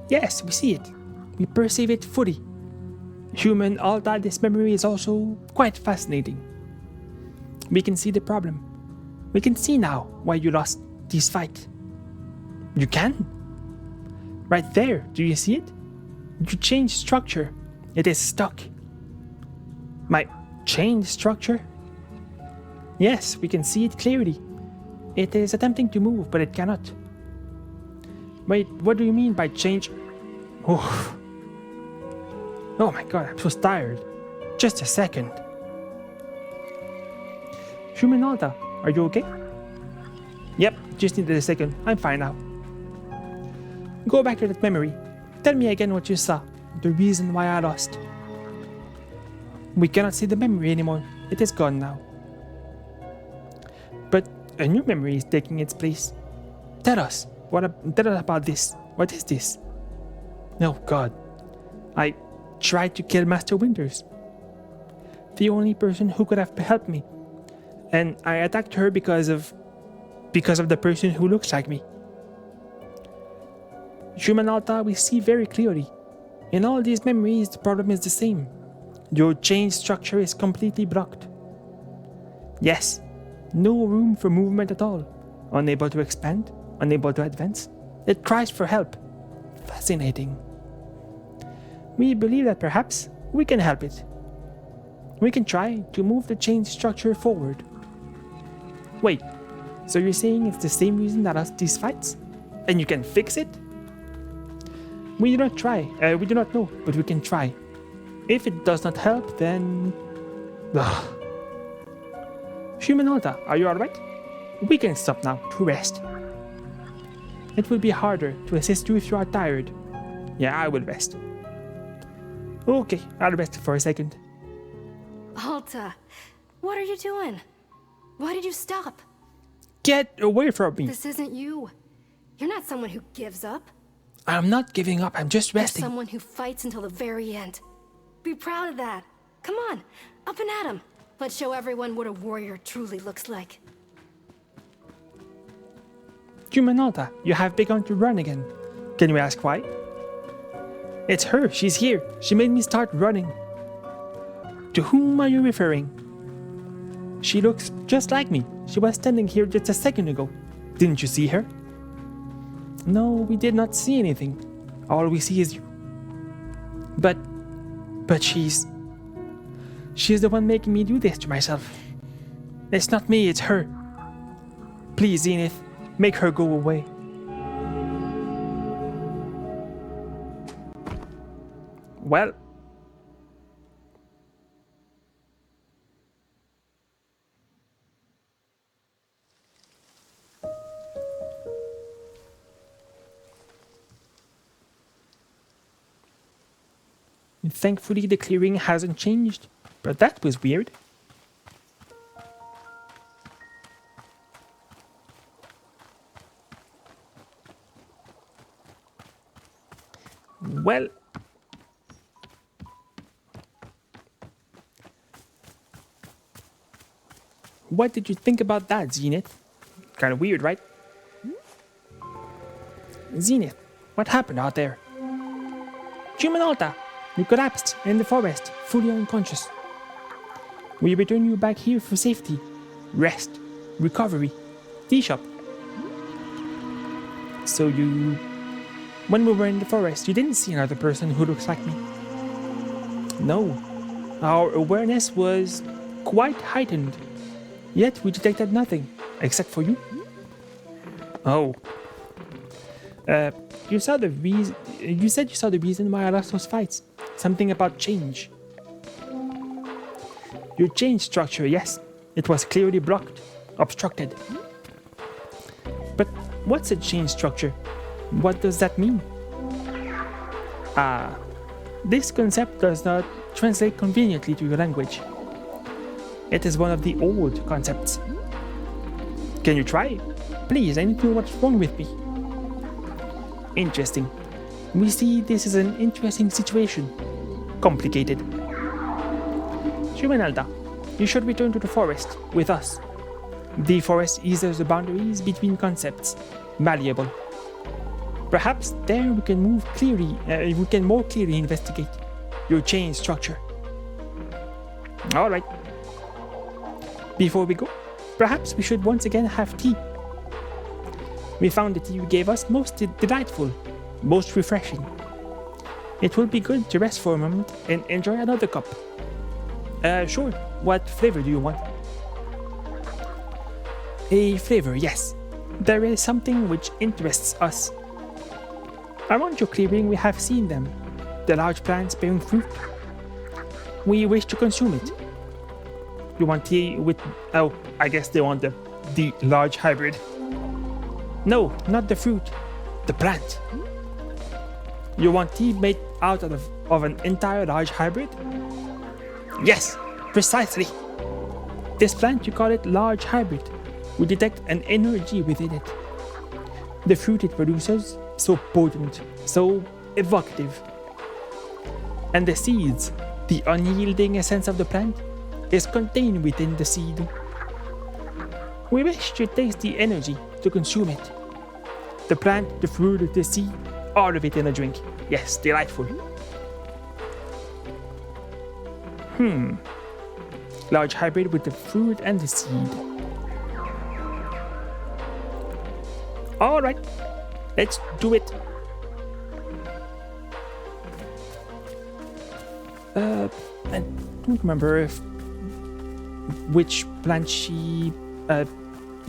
Yes, we see it. We perceive it fully. Human Alta, this memory is also quite fascinating. We can see the problem. We can see now why you lost this fight. You can? Right there, do you see it? You changed structure. It is stuck. My chain structure? Yes, we can see it clearly. It is attempting to move, but it cannot. Wait, what do you mean by change? Oh my god, I'm so tired. Just a second. Human Alta, are you okay? Yep, just needed a second. I'm fine now. Go back to that memory. Tell me again what you saw. The reason why I lost. We cannot see the memory anymore. It is gone now. But a new memory is taking its place. Tell us. Tell us about this. What is this? Oh God. tried to kill Master Winters. The only person who could have helped me. And I attacked her because of the person who looks like me. Human Alta, we see very clearly. In all these memories, the problem is the same. Your chain structure is completely blocked. Yes, no room for movement at all. Unable to expand, unable to advance. It cries for help. Fascinating. We believe that perhaps we can help it. We can try to move the chain structure forward. Wait, so you're saying it's the same reason that us these fights? And you can fix it? We do not know, but we can try. If it does not help, then... Ugh. Human Alta, are you alright? We can stop now to rest. It will be harder to assist you if you are tired. Yeah, I will rest. Okay, I'll rest for a second. Alta, what are you doing? Why did you stop? Get away from me! This isn't you. You're not someone who gives up. I'm not giving up, I'm just You're resting. someone who fights until the very end. Be proud of that. Come on, up and at 'em. Let's show everyone what a warrior truly looks like. Human Alta, you have begun to run again. Can you ask why? It's her, she's here. She made me start running. To whom are you referring? She looks just like me. She was standing here just a second ago. Didn't you see her? No, we did not see anything. All we see is you. But she's the one making me do this to myself. It's not me, it's her. Please, Zenith, make her go away. Well, thankfully the clearing hasn't changed, but that was weird. Well, what did you think about that, Zenith? Kind of weird, right? Zenith, what happened out there? Human Alta, you collapsed in the forest, fully unconscious. We return you back here for safety, rest, recovery, tea shop. So when we were in the forest, you didn't see another person who looks like me? No, our awareness was quite heightened, yet we detected nothing, except for you. Oh. You said you saw the reason why I lost those fights. Something about change. Your change structure, yes. It was clearly blocked, obstructed. But what's a change structure? What does that mean? This concept does not translate conveniently to your language. It is one of the old concepts. Can you try? Please, I need to know what's wrong with me. Interesting. We see this is an interesting situation. Complicated. Human Alta, you should return to the forest with us. The forest eases the boundaries between concepts, malleable. Perhaps there we can more clearly investigate your chain structure. Alright. Before we go, perhaps we should once again have tea. We found the tea you gave us most delightful, most refreshing. It will be good to rest for a moment and enjoy another cup. Sure. What flavor do you want? A flavor, yes. There is something which interests us. Around your clearing we have seen them, the large plants bearing fruit. We wish to consume it. You want tea with... Oh, I guess they want the large hybrid. No, not the fruit, the plant. You want tea made out of an entire large hybrid? Yes, precisely. This plant, you call it large hybrid. We detect an energy within it. The fruit it produces, so potent, so evocative. And the seeds, the unyielding essence of the plant, is contained within the seed. We wish to taste the energy to consume it. The plant, the fruit, the seed, all of it in a drink. Yes, delightful. Large hybrid with the fruit and the seed. Alright, let's do it. I don't remember which plant she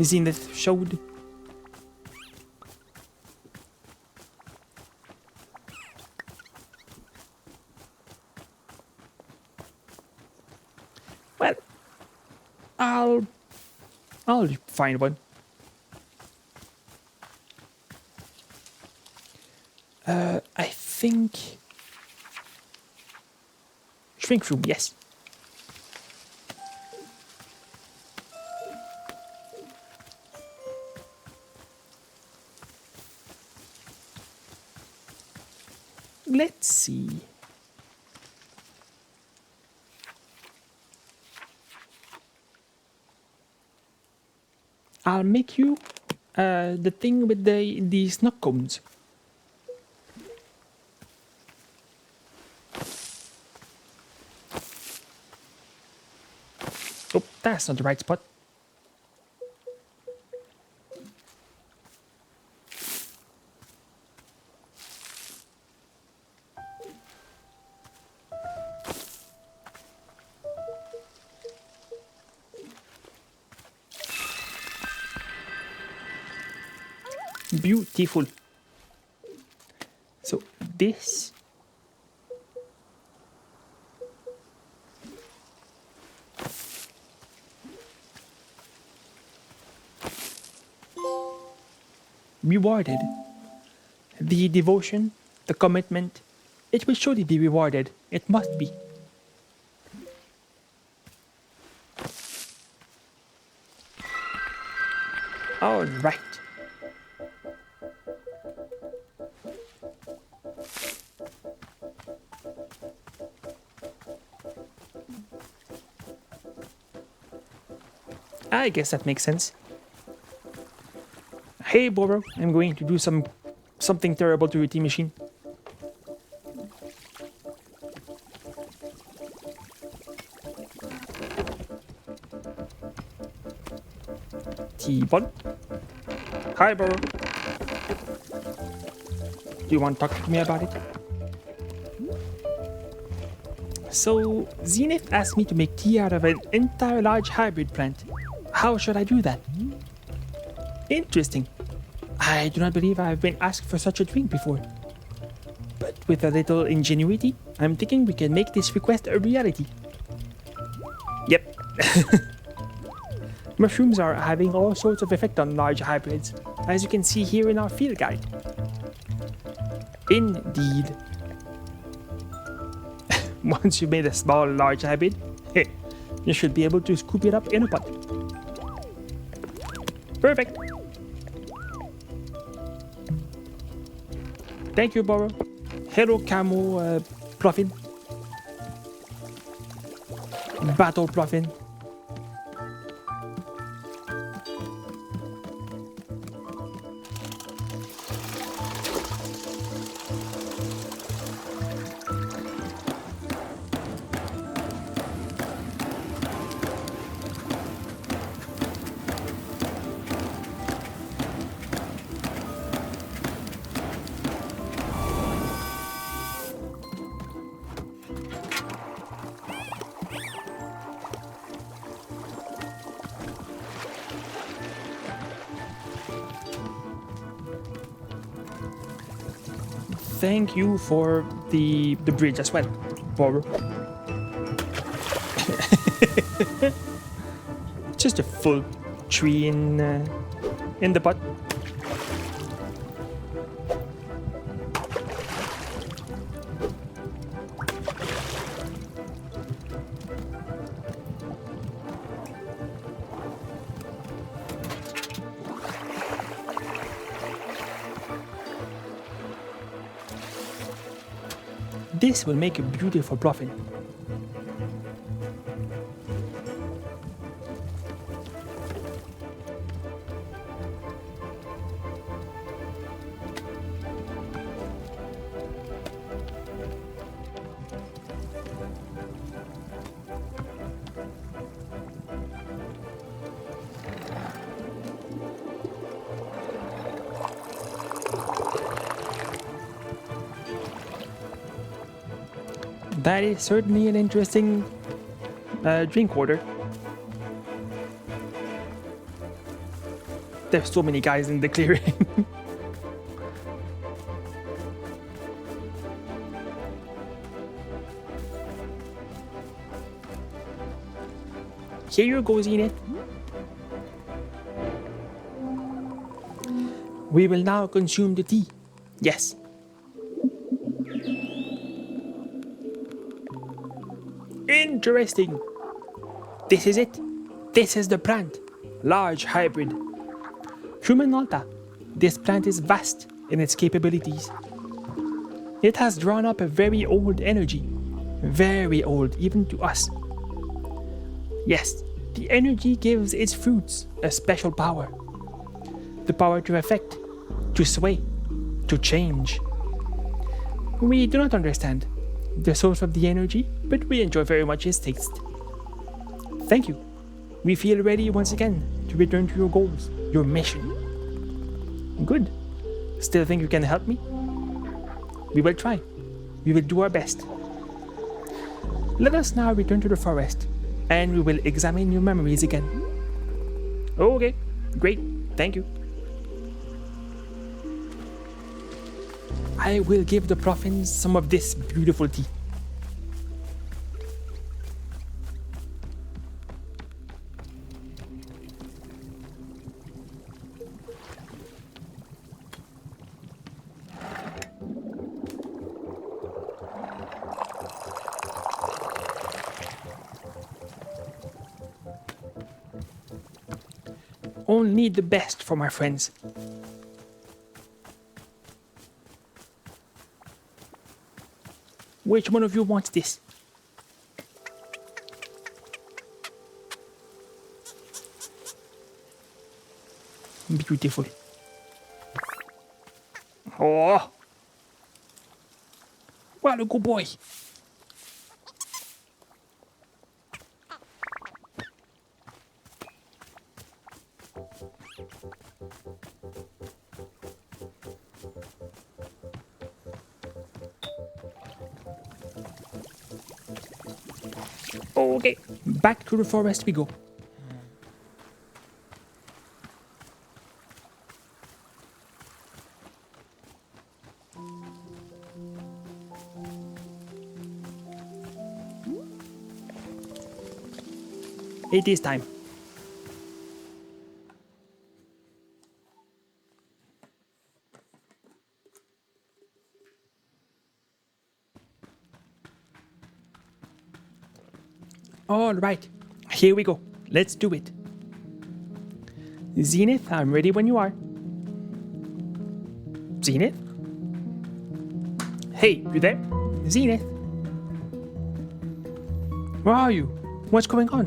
Zenith showed. Well, I'll find one. I think shrink room, yes. Let's see. I'll make you the thing with the snuck cones. Oh, that's not the right spot. Beautiful. So this rewarded. The devotion, the commitment, it will surely be rewarded. It must be. All right. I guess that makes sense. Hey, Boro, I'm going to do something terrible to your tea machine. T1. Hi, Boro. Do you want to talk to me about it? So, Zenith asked me to make tea out of an entire large hybrid plant. How should I do that? Interesting. I do not believe I have been asked for such a drink before. But with a little ingenuity, I'm thinking we can make this request a reality. Yep. Mushrooms are having all sorts of effect on large hybrids, as you can see here in our field guide. Indeed. Once you've made a small large hybrid, you should be able to scoop it up in a pot. Perfect. Thank you, Boro. Hello, Camo Pluffin. Battle Pluffin. Thank you for the bridge as well, Boro. Just a full tree in the butt. This will make a beautiful profit. That is certainly an interesting drink order. There's so many guys in the clearing. Here you go, Zenith. We will now consume the tea. Yes. Interesting. This is it. This is the plant. Large hybrid. Human Alta. This plant is vast in its capabilities. It has drawn up a very old energy. Very old, even to us. Yes, the energy gives its fruits a special power. The power to affect, to sway, to change. We do not understand the source of the energy, but we enjoy very much its taste. Thank you. We feel ready once again to return to your goals, your mission. Good. Still think you can help me? We will try. We will do our best. Let us now return to the forest, and we will examine your memories again. Okay, great. Thank you. I will give the Profins some of this beautiful tea. Only the best for my friends. Which one of you wants this? Beautiful. Oh! What a good boy. Okay, back to the forest we go. It is time. All right, here we go. Let's do it. Zenith, I'm ready when you are. Zenith? Hey, you there? Zenith? Where are you? What's going on?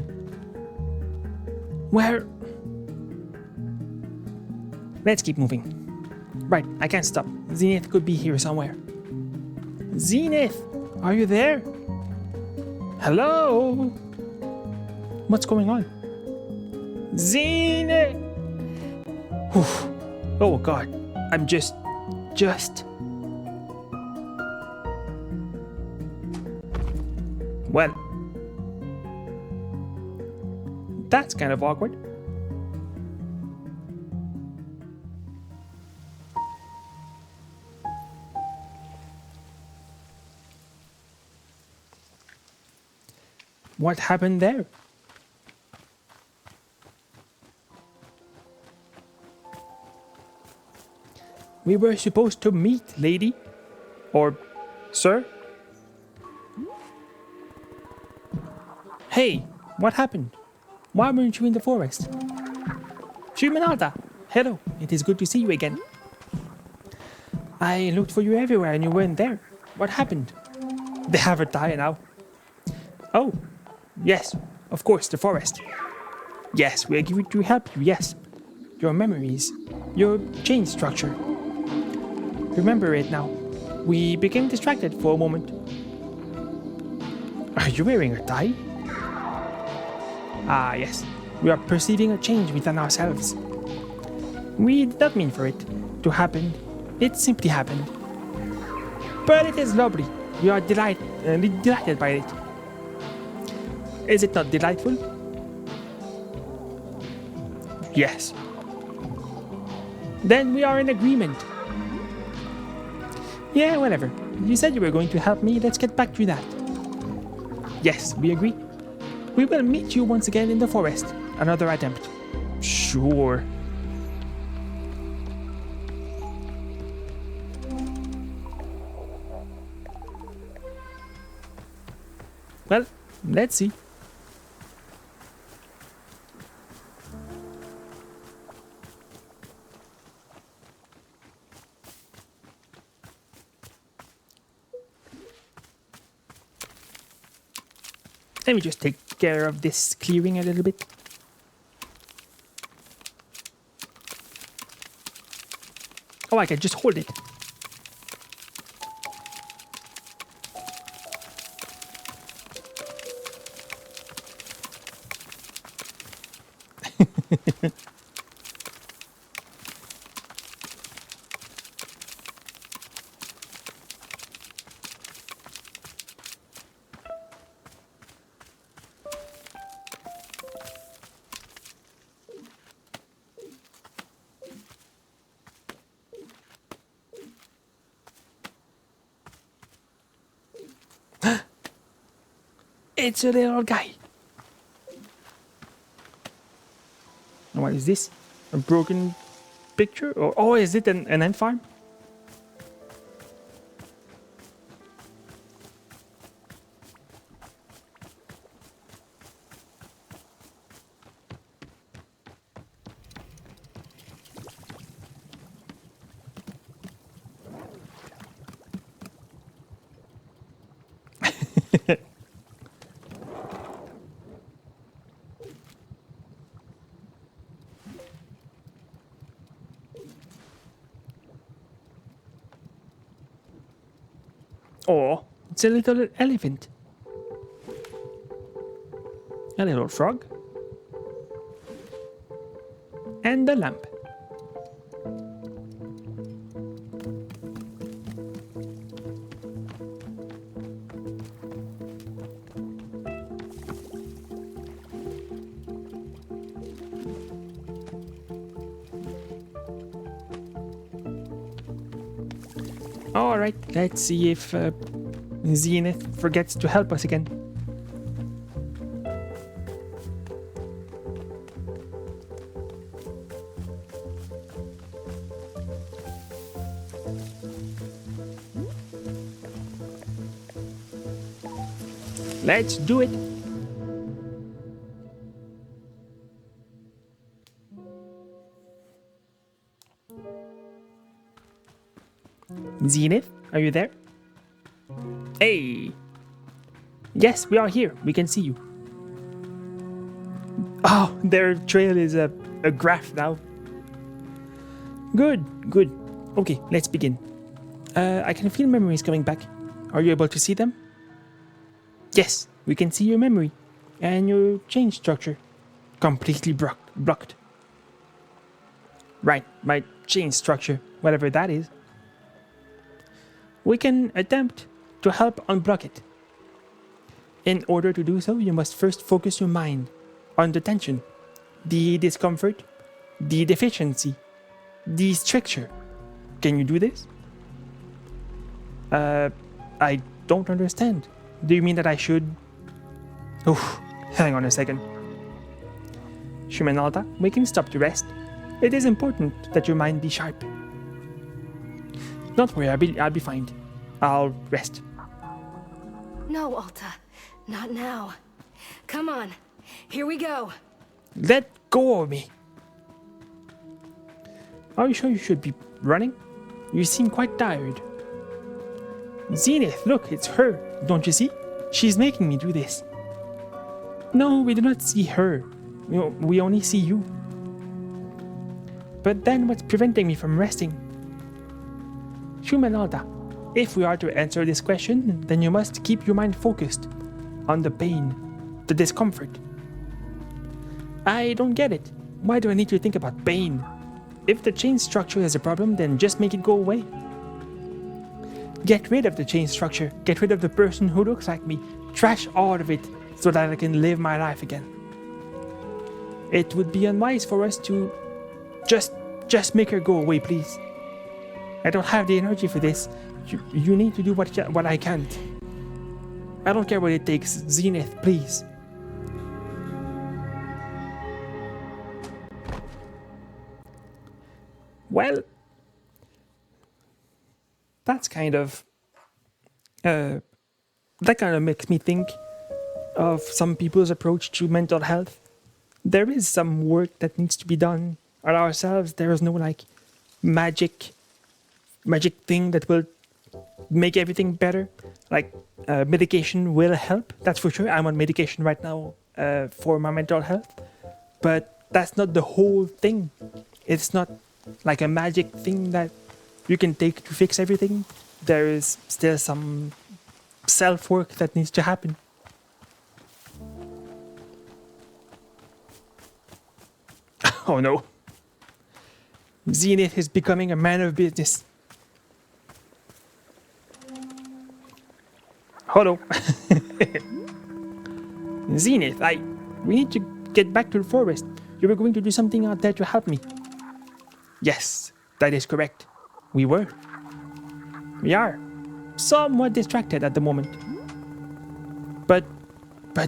Where? Let's keep moving. Right, I can't stop. Zenith could be here somewhere. Zenith, are you there? Hello? What's going on? Zenith! Oof. Oh God, I'm just... Well, that's kind of awkward. What happened there? We were supposed to meet, lady. Or sir? Hey, what happened? Why weren't you in the forest? Shimanata, hello. It is good to see you again. I looked for you everywhere and you weren't there. What happened? They have a tie now. Oh, yes, of course, the forest. Yes, we agree to help you, yes. Your memories, your chain structure. Remember it now. We became distracted for a moment. Are you wearing a tie? Ah, yes. We are perceiving a change within ourselves. We did not mean for it to happen. It simply happened. But it is lovely. We are delighted by it. Is it not delightful? Yes. Then we are in agreement. Yeah, whatever. You said you were going to help me. Let's get back to that. Yes, we agree. We will meet you once again in the forest. Another attempt. Sure. Well, let's see. Let me just take care of this clearing a little bit. Oh, I can just hold it. It's a little guy. What is this? A broken picture? Or oh, is it an ant farm? Oh, it's a little elephant. A little frog. And a lamp. Alright, let's see if Zenith forgets to help us again. Let's do it. Zenith, are you there? Hey! Yes, we are here. We can see you. Oh, their trail is a graph now. Good, good. Okay, let's begin. I can feel memories coming back. Are you able to see them? Yes, we can see your memory and your chain structure. Completely blocked. Right, my chain structure, whatever that is. We can attempt to help unblock it. In order to do so, you must first focus your mind on the tension, the discomfort, the deficiency, the stricture. Can you do this? I don't understand. Do you mean that I should... Oh, hang on a second. Shumenalta, we can stop to rest. It is important that your mind be sharp. Don't worry, I'll be fine. I'll rest. No, Alta. Not now. Come on. Here we go. Let go of me. Are you sure you should be running? You seem quite tired. Zenith, look, it's her. Don't you see? She's making me do this. No, we do not see her. We only see you. But then what's preventing me from resting? Shumanalda, if we are to answer this question, then you must keep your mind focused on the pain, the discomfort. I don't get it. Why do I need to think about pain? If the chain structure is a problem, then just make it go away. Get rid of the chain structure. Get rid of the person who looks like me. Trash all of it so that I can live my life again. It would be unwise for us to just make her go away, please. I don't have the energy for this. You need to do what I can't. I don't care what it takes. Zenith, please. Well, that's kind of that kind of makes me think of some people's approach to mental health. There is some work that needs to be done on ourselves. There is no like magic thing that will make everything better. Like medication will help, that's for sure. I'm on medication right now for my mental health, but that's not the whole thing. It's not like a magic thing that you can take to fix everything. There is still some self-work that needs to happen. Oh no. Zenith is becoming a man of business. Hello. Zenith, we need to get back to the forest. You were going to do something out there to help me. Yes, that is correct. We were. We are. Somewhat distracted at the moment. But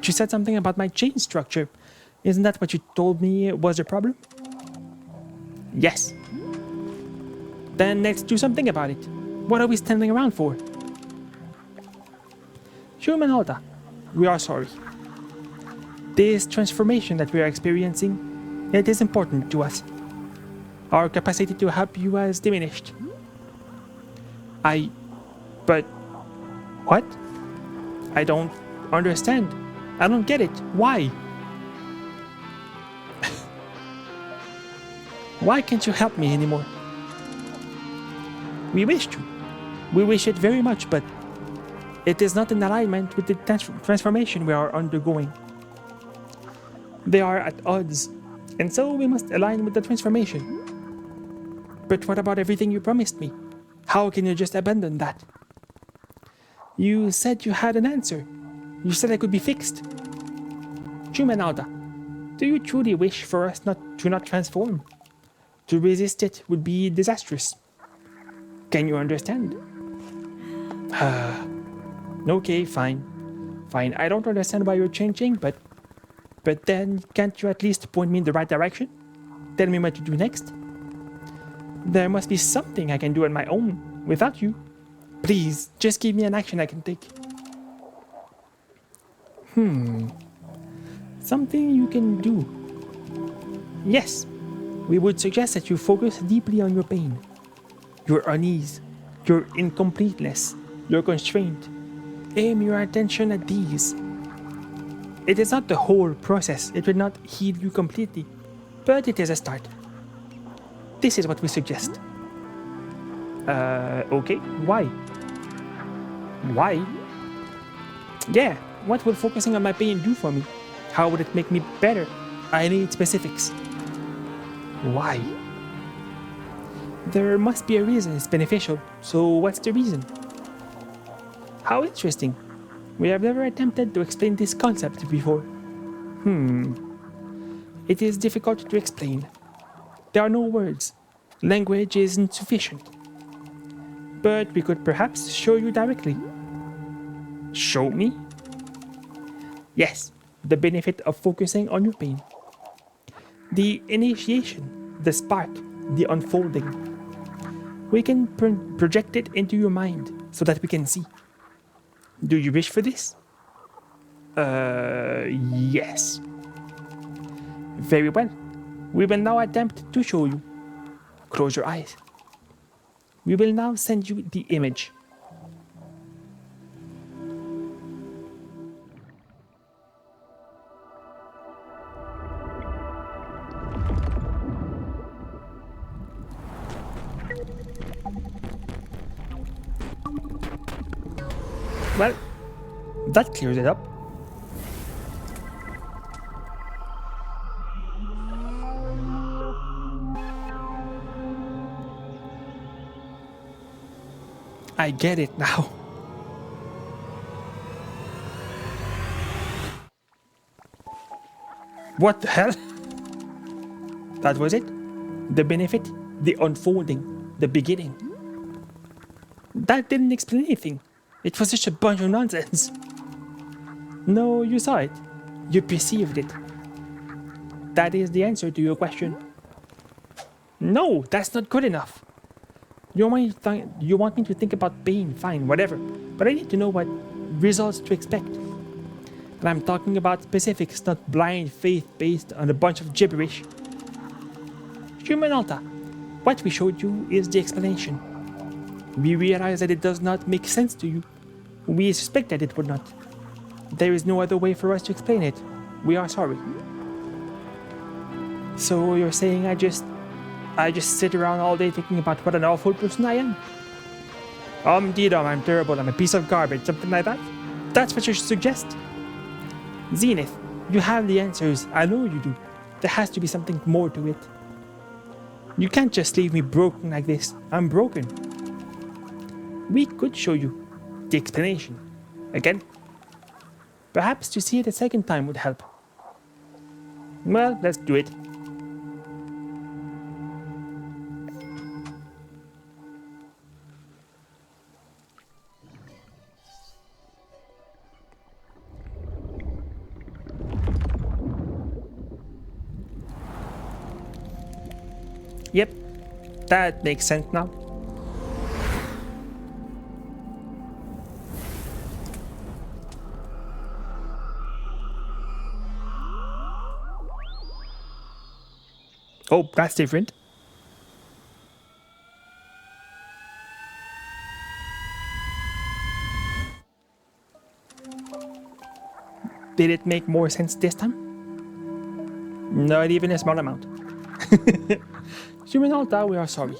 you said something about my chain structure. Isn't that what you told me was a problem? Yes. Then let's do something about it. What are we standing around for? Shumanalda, we are sorry. This transformation that we are experiencing, it is important to us. Our capacity to help you has diminished. But what? I don't understand. I don't get it. Why? Why can't you help me anymore? We wish to. We wish it very much, but it is not in alignment with the transformation we are undergoing. They are at odds, and so we must align with the transformation. But what about everything you promised me? How can you just abandon that? You said you had an answer. You said I could be fixed. Shumanalda, do you truly wish for us not transform? To resist it would be disastrous. Can you understand? Okay, fine. Fine, I don't understand why you're changing, but then can't you at least point me in the right direction? Tell me what to do next? There must be something I can do on my own, without you. Please, just give me an action I can take. Something you can do. Yes, we would suggest that you focus deeply on your pain, your unease, your incompleteness, your constraint. Aim your attention at these. It is not the whole process. It will not heal you completely, but it is a start. This is what we suggest. Okay, why? Why? Yeah, what will focusing on my pain do for me? How would it make me better? I need specifics. Why? There must be a reason it's beneficial, so what's the reason? How interesting. We have never attempted to explain this concept before. It is difficult to explain. There are no words. Language is insufficient. But we could perhaps show you directly. Show me? Yes, the benefit of focusing on your pain. The initiation, the spark, the unfolding. We can project it into your mind so that we can see. Do you wish for this? Yes. Very well. We will now attempt to show you. Close your eyes. We will now send you the image. Well, that clears it up. I get it now. What the hell? That was it? The benefit? The unfolding? The beginning? That didn't explain anything. It was just a bunch of nonsense. No, you saw it. You perceived it. That is the answer to your question. No, that's not good enough. You want me to think about pain, fine, whatever. But I need to know what results to expect. And I'm talking about specifics, not blind faith based on a bunch of gibberish. Human Alta, what we showed you is the explanation. We realize that it does not make sense to you. We suspect that it would not. There is no other way for us to explain it. We are sorry. So you're saying I just sit around all day thinking about what an awful person I am? Didom, I'm terrible, I'm a piece of garbage, something like that? That's what you suggest? Zenith, you have the answers, I know you do. There has to be something more to it. You can't just leave me broken like this. I'm broken. We could show you the explanation. Again. Perhaps to see it a second time would help. Well, let's do it. Yep, that makes sense now. Oh, that's different. Did it make more sense this time? Not even a small amount. Human Alta, we are sorry.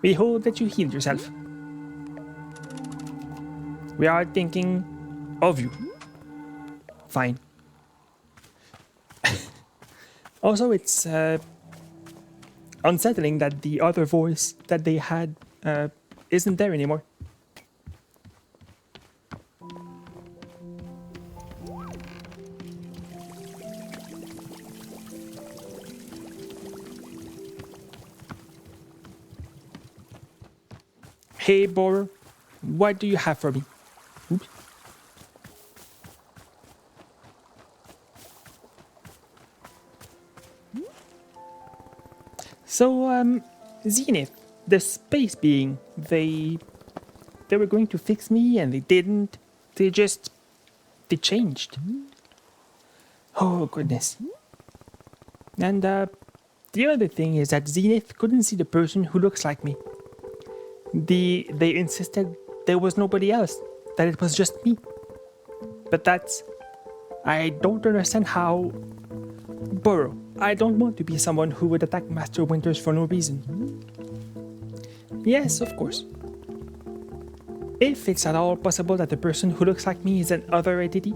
We hope that you healed yourself. We are thinking of you. Fine. Also, it's unsettling that the other voice that they had isn't there anymore. Hey, Borer, what do you have for me? Oops. So, Zenith, the space being, they were going to fix me and they didn't. They changed. Oh, goodness. And the other thing is that Zenith couldn't see the person who looks like me. They insisted there was nobody else, that it was just me. But I don't understand how... Burrow, I don't want to be someone who would attack Master Winters for no reason. Yes, of course. If it's at all possible that the person who looks like me is an other entity,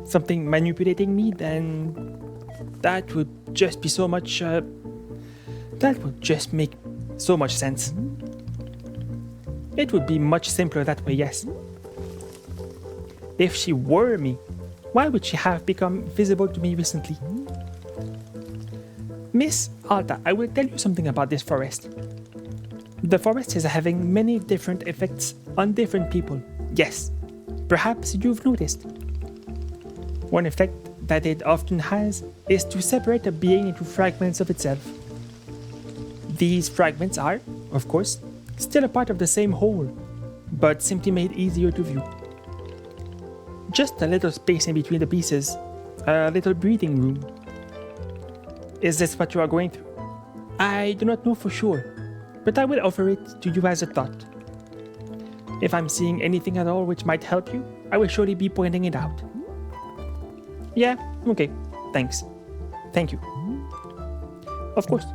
something manipulating me, then that would just be so much... that would just make so much sense. It would be much simpler that way, yes. If she were me, why would she have become visible to me recently? Miss Alta, I will tell you something about this forest. The forest is having many different effects on different people. Yes, perhaps you've noticed. One effect that it often has is to separate a being into fragments of itself. These fragments are, of course, still a part of the same whole, but simply made easier to view. Just a little space in between the pieces, a little breathing room. Is this what you are going through? I do not know for sure, but I will offer it to you as a thought. If I'm seeing anything at all which might help you, I will surely be pointing it out. Yeah, okay, thanks. Thank you. Of course.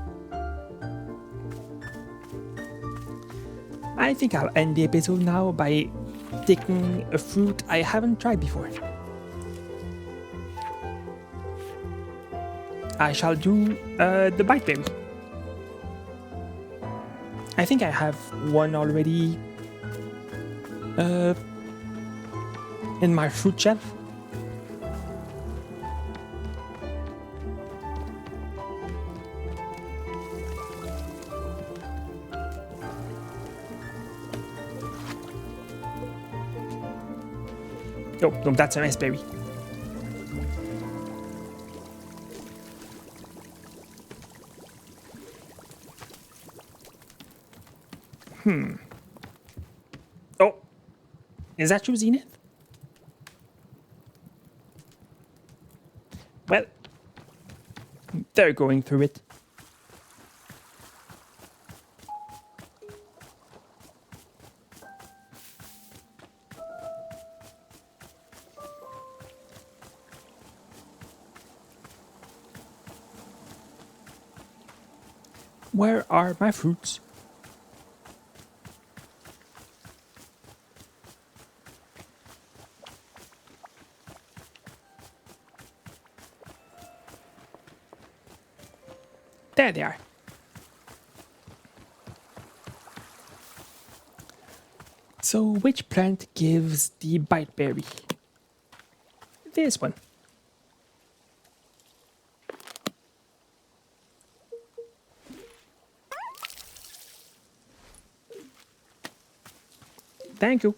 I think I'll end the episode now by taking a fruit I haven't tried before. I shall do the bite berry. I think I have one already in my fruit shelf. Oh, no, that's a raspberry. Oh, is that you, Zenith? Well, they're going through it. Where are my fruits? There they are. So which plant gives the bite berry? This one. Thank you.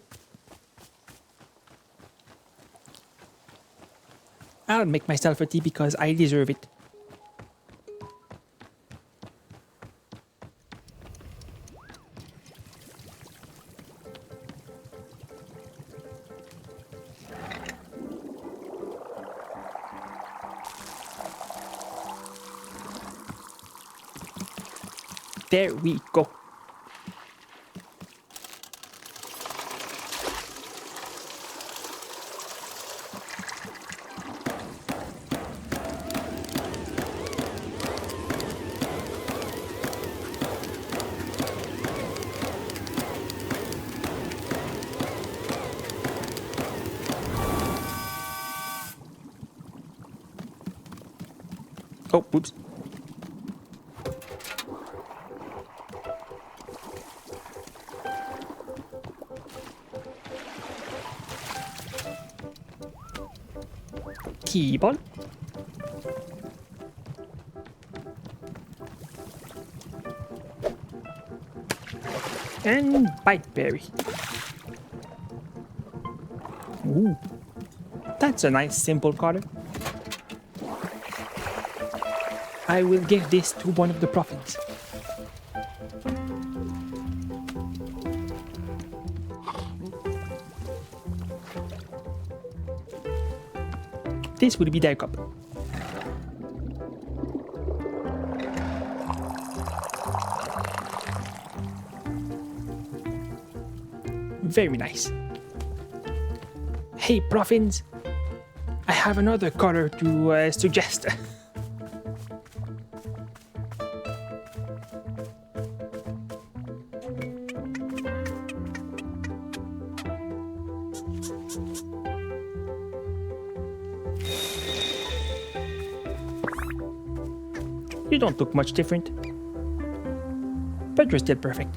I'll make myself a tea because I deserve it. There we go. Oh, whoops. Keyboard. And biteberry. Ooh, that's a nice simple color. I will give this to one of the prophets. This will be their cup. Very nice. Hey, Prophins, I have another color to suggest. You don't look much different, but you're still perfect.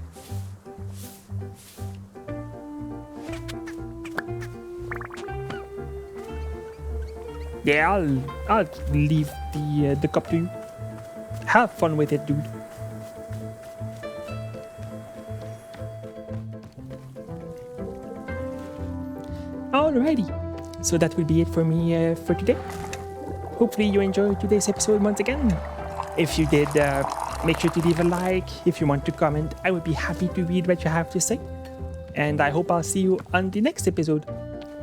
Yeah, I'll leave the cup to you. Have fun with it, dude. Alrighty, so that will be it for me for today. Hopefully you enjoyed today's episode once again. If you did, make sure to leave a like. If you want to comment, I would be happy to read what you have to say. And I hope I'll see you on the next episode,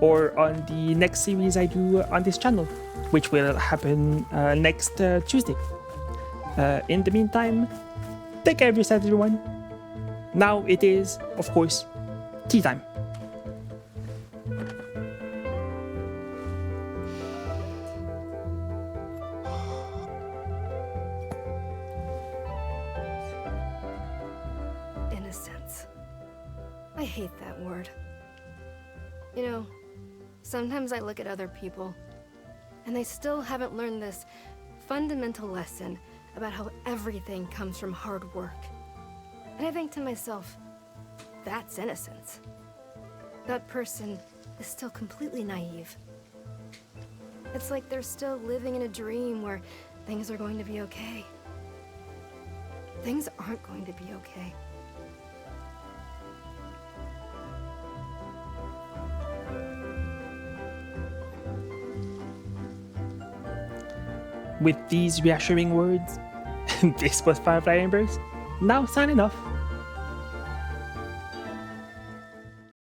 or on the next series I do on this channel, which will happen next Tuesday. In the meantime, take care of yourselves, everyone. Now it is, of course, tea time. Innocence. I hate that word. You know, sometimes I look at other people, and they still haven't learned this fundamental lesson about how everything comes from hard work. And I think to myself, that's innocence. That person is still completely naive. It's like they're still living in a dream where things are going to be okay. Things aren't going to be okay. With these reassuring words, this was Firefly Embers, now signing off.